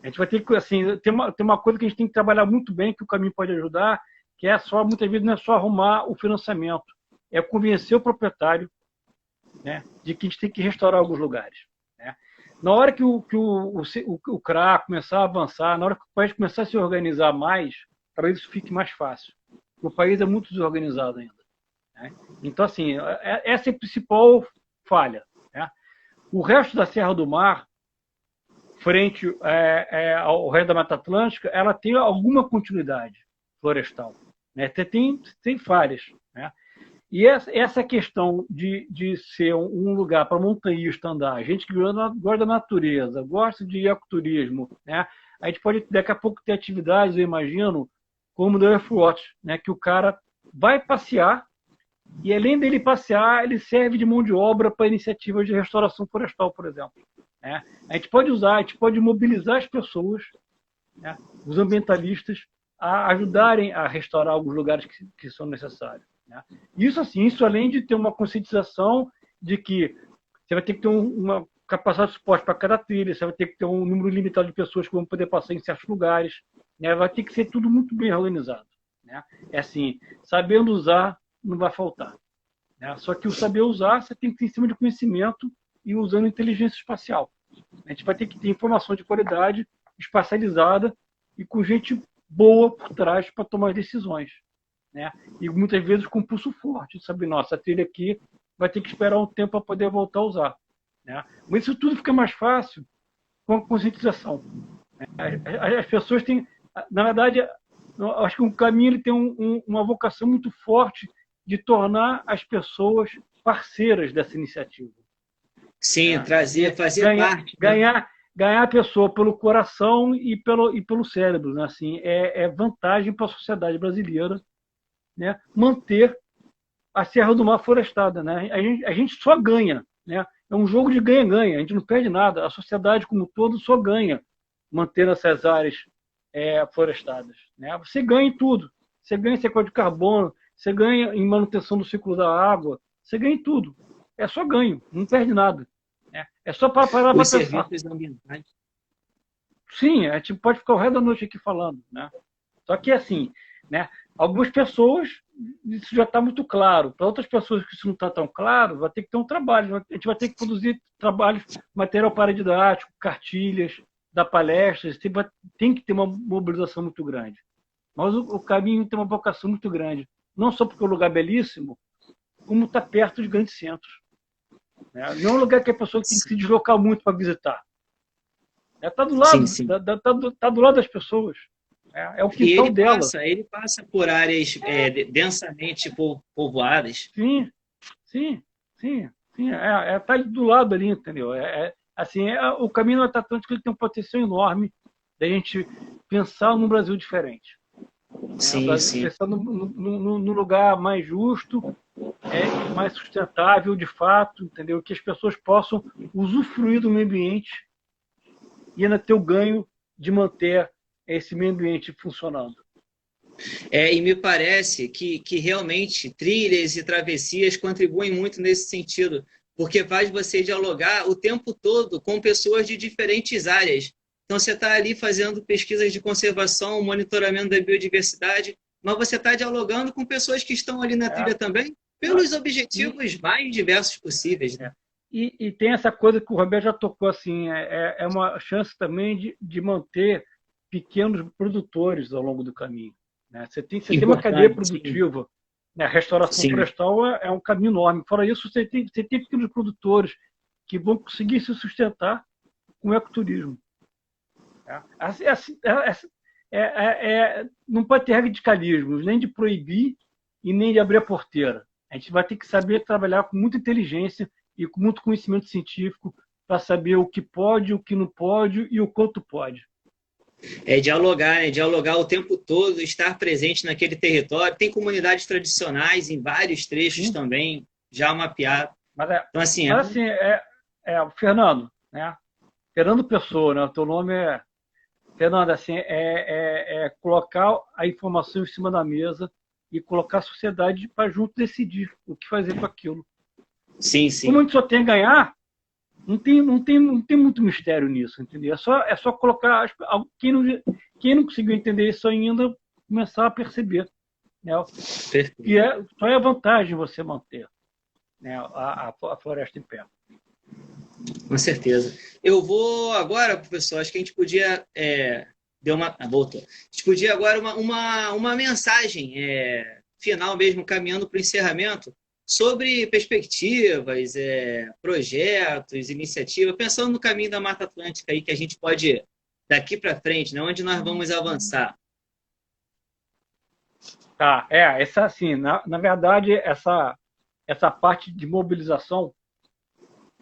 A gente vai ter que, assim, tem uma coisa que a gente tem que trabalhar muito bem, que o caminho pode ajudar, que muitas vezes não é só arrumar o financiamento, é convencer o proprietário, né, de que a gente tem que restaurar alguns lugares, né? Na hora que o CRA começar a avançar, na hora que o país começar a se organizar mais, para isso fique mais fácil. O país é muito desorganizado ainda, né? Então, assim, essa é a principal falha, né? O resto da Serra do Mar, frente ao resto da Mata Atlântica, ela tem alguma continuidade florestal, né? Tem falhas, né? E essa questão de ser um lugar para montanhista andar, gente que gosta da natureza, gosta de ecoturismo, né? A gente pode daqui a pouco ter atividades, eu imagino, como o The Earthwatch, né? Que o cara vai passear e, além dele passear, ele serve de mão de obra para iniciativas de restauração florestal, por exemplo, né? A gente pode mobilizar as pessoas, né, os ambientalistas, a ajudarem a restaurar alguns lugares que são necessários, né? Isso além de ter uma conscientização de que você vai ter que ter uma capacidade de suporte para cada trilha, você vai ter que ter um número limitado de pessoas que vão poder passar em certos lugares, né? Vai ter que ser tudo muito bem organizado, né? É assim, sabendo usar, não vai faltar, né? Só que o saber usar, você tem que ter em cima de conhecimento e usando inteligência espacial. A gente vai ter que ter informação de qualidade, espacializada e com gente boa por trás para tomar decisões, né? E muitas vezes com pulso forte, sabe? Nossa, a trilha aqui vai ter que esperar um tempo para poder voltar a usar, né? Mas isso tudo fica mais fácil com a conscientização, né? As pessoas têm, na verdade, eu acho que o caminho ele tem uma vocação muito forte de tornar as pessoas parceiras dessa iniciativa. Sim, fazer parte. Ganhar a pessoa pelo coração e pelo cérebro, né? Assim, é vantagem para a sociedade brasileira, né, manter a Serra do Mar florestada, né? A gente só ganha, né? É um jogo de ganha-ganha, a gente não perde nada, a sociedade como um todo só ganha mantendo essas áreas florestadas, né? Você ganha em tudo, você ganha em sequestro de carbono, você ganha em manutenção do ciclo da água, você ganha em tudo, é só ganho, não perde nada, né? É só parar para pensar. Serviços ambientais. Sim, a gente pode ficar o resto da noite aqui falando, né? Só que assim, né? Algumas pessoas, isso já está muito claro. Para outras pessoas que isso não está tão claro, vai ter que ter um trabalho. A gente vai ter que produzir trabalhos, material paradidático, cartilhas, dar palestras. Tem que ter uma mobilização muito grande. Mas o caminho tem uma vocação muito grande. Não só porque é um lugar belíssimo, como está perto de grandes centros, né? Não é um lugar que a pessoa tem que se deslocar muito para visitar. Está do lado, tá do lado das pessoas. É o quintal dela. Ele passa por áreas densamente povoadas. Sim. Tá do lado ali, entendeu? O caminho da Mata Atlântica ele tem um potencial enorme da gente pensar num Brasil diferente. Sim. Pensar num lugar mais justo, mais sustentável, de fato, entendeu? Que as pessoas possam usufruir do meio ambiente e ainda ter o ganho de manter esse meio ambiente funcionando. E me parece que realmente trilhas e travessias contribuem muito nesse sentido, porque faz você dialogar o tempo todo com pessoas de diferentes áreas. Então, você está ali fazendo pesquisas de conservação, monitoramento da biodiversidade, mas você está dialogando com pessoas que estão ali na trilha também, pelos objetivos mais diversos possíveis. Né? E tem essa coisa que o Roberto já tocou, assim, é uma chance também de manter pequenos produtores ao longo do caminho. Né? Você tem uma cadeia produtiva. Né? A restauração florestal é um caminho enorme. Fora isso, você tem pequenos produtores que vão conseguir se sustentar com o ecoturismo. Não pode ter radicalismo, nem de proibir e nem de abrir a porteira. A gente vai ter que saber trabalhar com muita inteligência e com muito conhecimento científico para saber o que pode, o que não pode e o quanto pode. É dialogar, né? Dialogar o tempo todo, estar presente naquele território. Tem comunidades tradicionais em vários trechos também, já mapeado. Então, assim, Fernando, né? Fernando Pessoa, né? O teu nome é Fernando, assim, colocar a informação em cima da mesa e colocar a sociedade para junto decidir o que fazer com aquilo. Sim, sim. Como a gente só tem a ganhar, não tem muito mistério nisso, entendeu? É só colocar... Quem não conseguiu entender isso ainda, começar a perceber. Né? E só é a vantagem você manter, né, a floresta em pé. Com certeza. Eu vou agora, professor, acho que a gente podia... voltou. A gente podia agora uma mensagem final mesmo, caminhando para o encerramento, sobre perspectivas, projetos, iniciativas, pensando no caminho da Mata Atlântica aí, que a gente pode, daqui para frente, né, onde nós vamos avançar. Tá, assim, na verdade, essa parte de mobilização,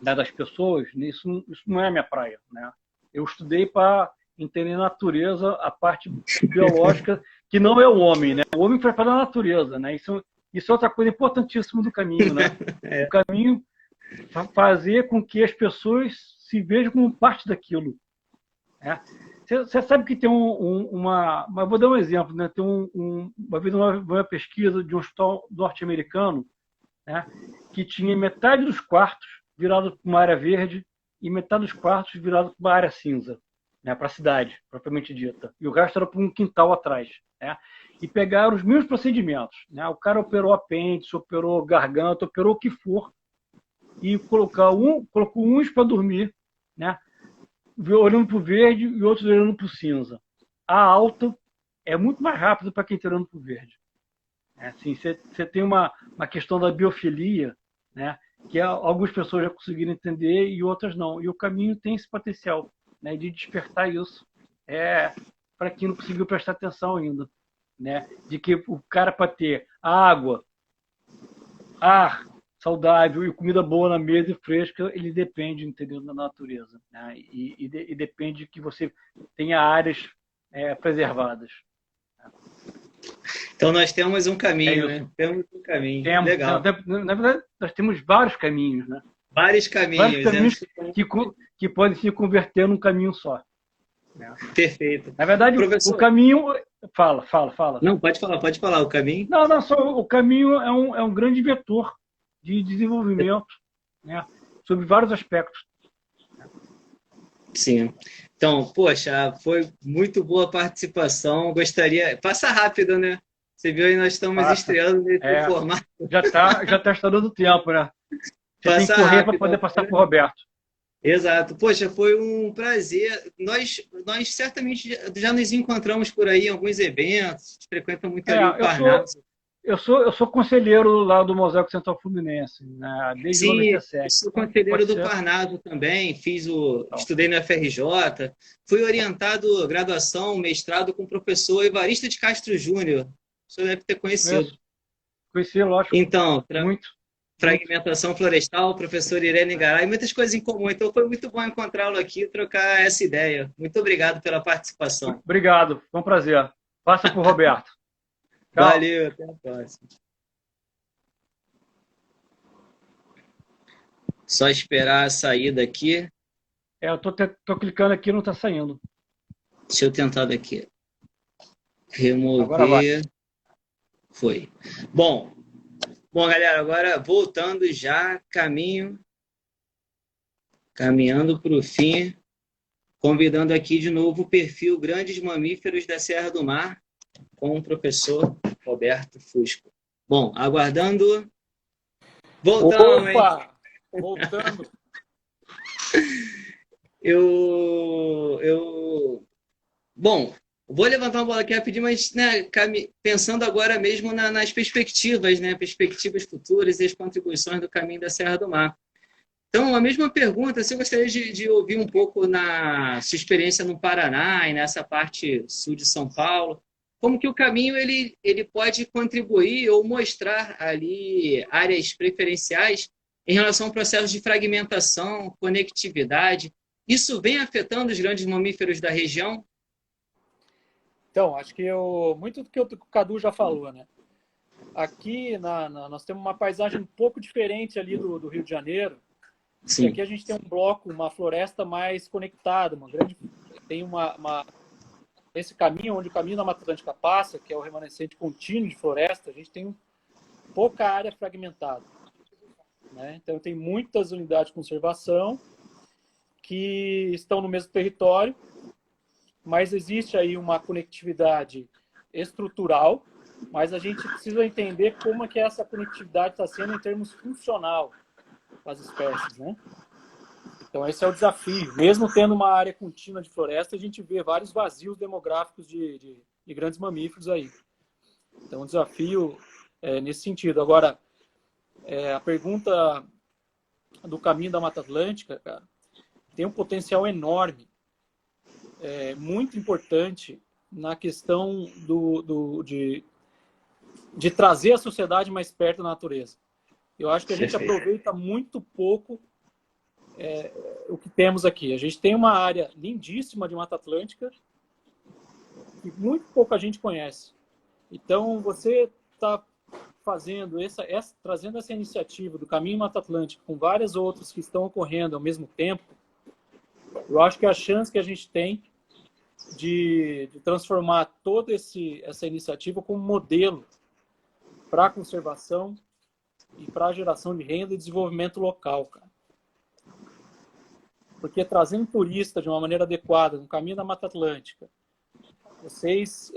né, das pessoas, isso não é a minha praia. Né? Eu estudei para entender a natureza, a parte biológica, que não é o homem. Né? O homem faz para a natureza. Né? Isso é outra coisa importantíssima do caminho. Né? O caminho fazer com que as pessoas se vejam como parte daquilo. Né? Você sabe que tem mas vou dar um exemplo. Né? Tem uma pesquisa de um hospital norte-americano, né, que tinha metade dos quartos virado para uma área verde e metade dos quartos virado para uma área cinza, né, para a cidade, propriamente dita. E o resto era para um quintal atrás. Né? E pegaram os mesmos procedimentos. Né? O cara operou apêndice, operou garganta, operou o que for, e colocou uns para dormir, né, olhando para o verde e outros olhando para o cinza. A alta é muito mais rápida para quem está olhando para o verde. Assim, você tem uma questão da biofilia, né, que algumas pessoas já conseguiram entender e outras não. E o caminho tem esse potencial, né, de despertar isso para quem não conseguiu prestar atenção ainda. Né, de que o cara, para ter água, ar saudável e comida boa na mesa e fresca, ele depende, entendeu, da natureza. Né, e depende que você tenha áreas preservadas. Então, nós temos um caminho, né? Temos um caminho. Legal. Na verdade, nós temos vários caminhos, né? Vários caminhos que podem se converter num caminho só. Perfeito. Na verdade, professor, o caminho... Fala. Não, pode falar. O caminho... Não, só o caminho é um grande vetor de desenvolvimento, né? Sobre vários aspectos. Sim. Então, poxa, foi muito boa a participação. Gostaria... Passa rápido, né? Você viu aí, nós estamos estreando nesse formato. Já está estourando o tempo, né? Você tem que correr para poder passar para o Roberto. Exato. Poxa, foi um prazer. Nós certamente já nos encontramos por aí em alguns eventos. A gente frequenta muito ali o Parnaso. Eu sou conselheiro lá do Mosaico Central Fluminense, né? Desde 97. Eu sou conselheiro do Parnaso também, estudei no FRJ, fui orientado graduação, mestrado com o professor Evaristo de Castro Júnior. O senhor deve ter conhecido. Conheci, lógico. Então, muito. Fragmentação florestal, professor Irene Garay, muitas coisas em comum. Então, foi muito bom encontrá-lo aqui e trocar essa ideia. Muito obrigado pela participação. Obrigado, foi um prazer. Passa para o Roberto. Tchau. Valeu, até a próxima. Só esperar a saída aqui. Eu tô clicando aqui e não está saindo. Deixa eu tentar daqui. Remover. Foi. Bom, galera, agora voltando já, caminho Caminhando para o fim, convidando aqui de novo o perfil Grandes Mamíferos da Serra do Mar, com o professor Roberto Fusco. Bom, aguardando. Voltamos, Opa! Hein? Voltando. Bom, vou levantar uma bola aqui rapidinho, mas né, pensando agora mesmo nas perspectivas, né, perspectivas futuras e as contribuições do Caminho da Serra do Mar. Então, a mesma pergunta, se eu gostaria de ouvir um pouco na sua experiência no Paraná e nessa parte sul de São Paulo, como que o caminho ele pode contribuir ou mostrar ali áreas preferenciais em relação ao processo de fragmentação, conectividade. Isso vem afetando os grandes mamíferos da região? Então, acho que muito do que o Cadu já falou, né? Aqui nós temos uma paisagem um pouco diferente ali do Rio de Janeiro. Sim. Aqui a gente tem um bloco, uma floresta mais conectada, tem esse caminho onde o caminho da Mata Atlântica passa, que é o remanescente contínuo de floresta, a gente tem pouca área fragmentada, né? Então tem muitas unidades de conservação que estão no mesmo território, mas existe aí uma conectividade estrutural, mas a gente precisa entender como é que essa conectividade está sendo em termos funcional as espécies, né? Então esse é o desafio. Mesmo tendo uma área contínua de floresta, a gente vê vários vazios demográficos de grandes mamíferos aí. Então o desafio é nesse sentido. Agora, a pergunta do caminho da Mata Atlântica, cara, tem um potencial enorme, muito importante na questão de trazer a sociedade mais perto da natureza. Eu acho que a gente aproveita muito pouco o que temos aqui. A gente tem uma área lindíssima de Mata Atlântica que muito pouca gente conhece. Então, você está fazendo trazendo essa iniciativa do Caminho Mata Atlântica com várias outras que estão ocorrendo ao mesmo tempo. Eu acho que a chance que a gente tem de transformar toda essa iniciativa como modelo para a conservação e para a geração de renda e desenvolvimento local, cara. Porque trazendo turista de uma maneira adequada no caminho da Mata Atlântica, vocês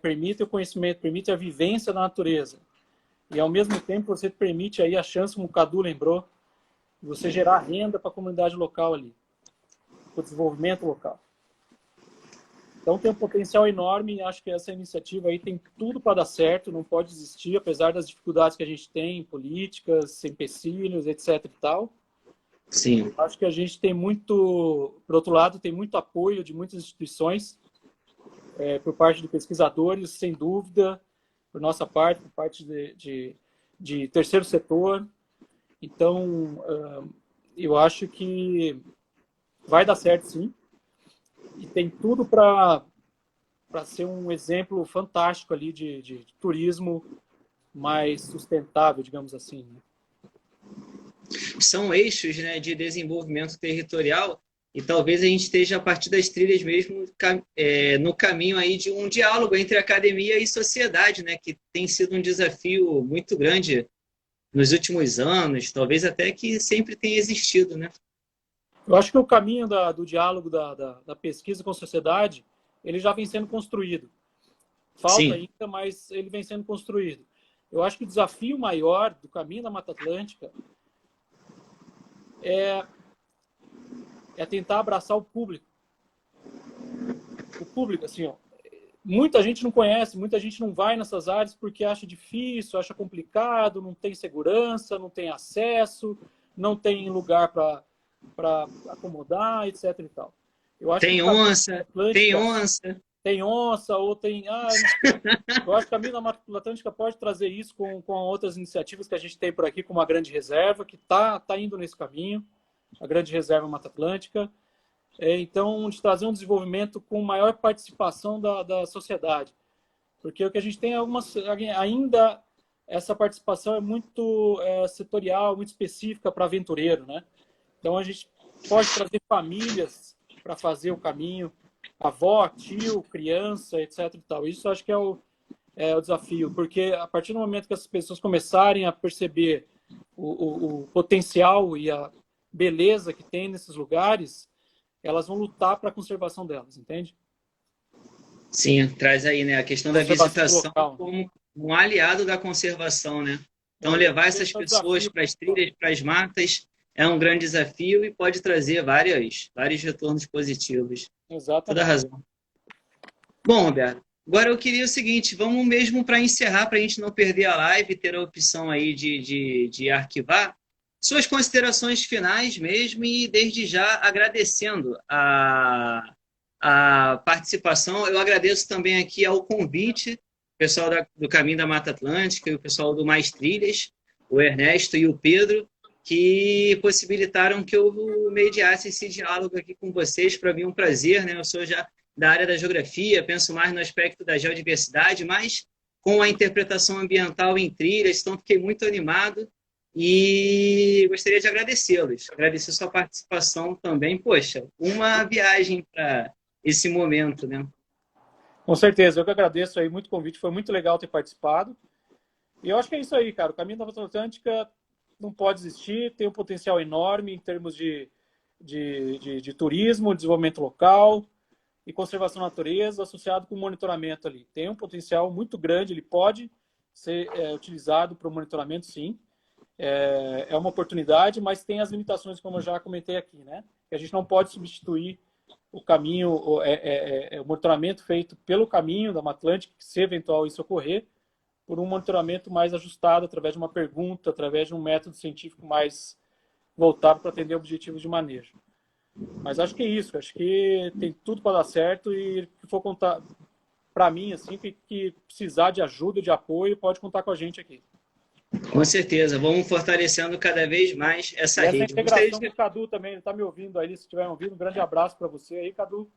permitem o conhecimento, permitem a vivência da natureza. E, ao mesmo tempo, você permite aí a chance, como o Cadu lembrou, de você gerar renda para a comunidade local ali, para o desenvolvimento local. Então, tem um potencial enorme e acho que essa iniciativa aí tem tudo para dar certo, não pode existir, apesar das dificuldades que a gente tem, políticas, empecilhos, etc. e tal. Sim. Acho que a gente tem muito, por outro lado, tem muito apoio de muitas instituições, por parte de pesquisadores, sem dúvida, por nossa parte, por parte de terceiro setor. Então, eu acho que vai dar certo, sim. E tem tudo para ser um exemplo fantástico ali de turismo mais sustentável, digamos assim, né? São eixos, né, de desenvolvimento territorial e talvez a gente esteja a partir das trilhas mesmo no caminho aí de um diálogo entre academia e sociedade, né, que tem sido um desafio muito grande nos últimos anos, talvez até que sempre tenha existido, né? Eu acho que o caminho do diálogo da pesquisa com a sociedade, ele já vem sendo construído. Falta Sim. ainda, mas ele vem sendo construído. Eu acho que o desafio maior do caminho da Mata Atlântica é tentar abraçar o público. O público, assim, ó, muita gente não conhece, muita gente não vai nessas áreas porque acha difícil, acha complicado, não tem segurança, não tem acesso, não tem lugar para acomodar, etc. e tal. Eu acho tem que onça, tem onça. Tem onça, ou tem... eu acho que a Caminho da Mata Atlântica pode trazer isso com outras iniciativas que a gente tem por aqui, como a Grande Reserva, que tá indo nesse caminho, a Grande Reserva Mata Atlântica. Então, de trazer um desenvolvimento com maior participação da sociedade. Porque o que a gente tem ainda essa participação é muito setorial, muito específica para aventureiro, né? Então, a gente pode trazer famílias para fazer o caminho, avó, tio, criança, etc. E tal. Isso acho que é o desafio, porque a partir do momento que as pessoas começarem a perceber o potencial e beleza que tem nesses lugares, elas vão lutar para a conservação delas, entende? Sim, traz aí, né, a questão da visitação como um aliado da conservação, né? Então, levar essas pessoas para as trilhas, para as matas, é um grande desafio e pode trazer vários retornos positivos. Exatamente. Toda razão. Bom, Roberto, agora eu queria o seguinte, vamos mesmo para encerrar, para a gente não perder a live, ter a opção aí de arquivar, suas considerações finais mesmo e desde já agradecendo a participação. Eu agradeço também aqui ao convite, o pessoal do Caminho da Mata Atlântica e o pessoal do Mais Trilhas, o Ernesto e o Pedro, que possibilitaram que eu mediasse esse diálogo aqui com vocês. Para mim é um prazer, né? Eu sou já da área da geografia, penso mais no aspecto da geodiversidade, mas com a interpretação ambiental em trilhas, então fiquei muito animado e gostaria de agradecê-los. Agradecer sua participação também. Poxa, uma viagem para esse momento, né? Com certeza, eu que agradeço aí muito o convite, foi muito legal ter participado. E eu acho que é isso aí, cara. O Caminho da Mata Atlântica não pode existir, tem um potencial enorme em termos de turismo, desenvolvimento local e conservação da natureza, associado com monitoramento ali. Tem um potencial muito grande, ele pode ser utilizado para o monitoramento, sim. É uma oportunidade, mas tem as limitações, como eu já comentei aqui, né? Que a gente não pode substituir o caminho, o monitoramento feito pelo caminho da Mata Atlântica, se eventual isso ocorrer, por um monitoramento mais ajustado, através de uma pergunta, através de um método científico mais voltado para atender objetivos de manejo. Mas acho que é isso, acho que tem tudo para dar certo e se for contar para mim, assim, que precisar de ajuda, de apoio, pode contar com a gente aqui. Com certeza, vamos fortalecendo cada vez mais essa rede. Essa integração com o Cadu também, ele está me ouvindo aí, se estiver me ouvindo, um grande abraço para você aí, Cadu.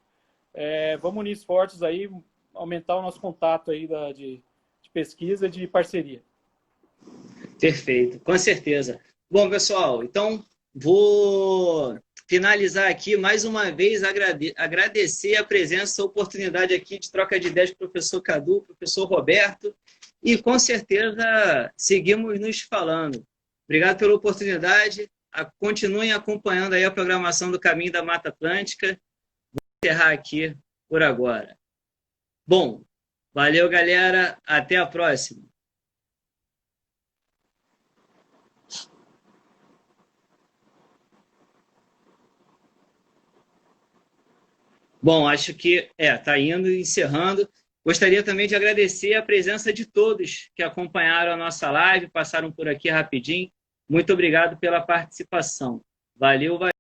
Vamos unir esforços aí, aumentar o nosso contato aí de pesquisa e de parceria. Perfeito, com certeza. Bom, pessoal, então vou finalizar aqui mais uma vez, agradecer a presença, a oportunidade aqui de troca de ideias com o professor Cadu, professor Roberto, e com certeza seguimos nos falando. Obrigado pela oportunidade, continuem acompanhando aí a programação do Caminho da Mata Atlântica. Vou encerrar aqui por agora. Bom, valeu, galera, até a próxima. Bom, acho que está indo, encerrando. Gostaria também de agradecer a presença de todos que acompanharam a nossa live, passaram por aqui rapidinho. Muito obrigado pela participação. Valeu, valeu.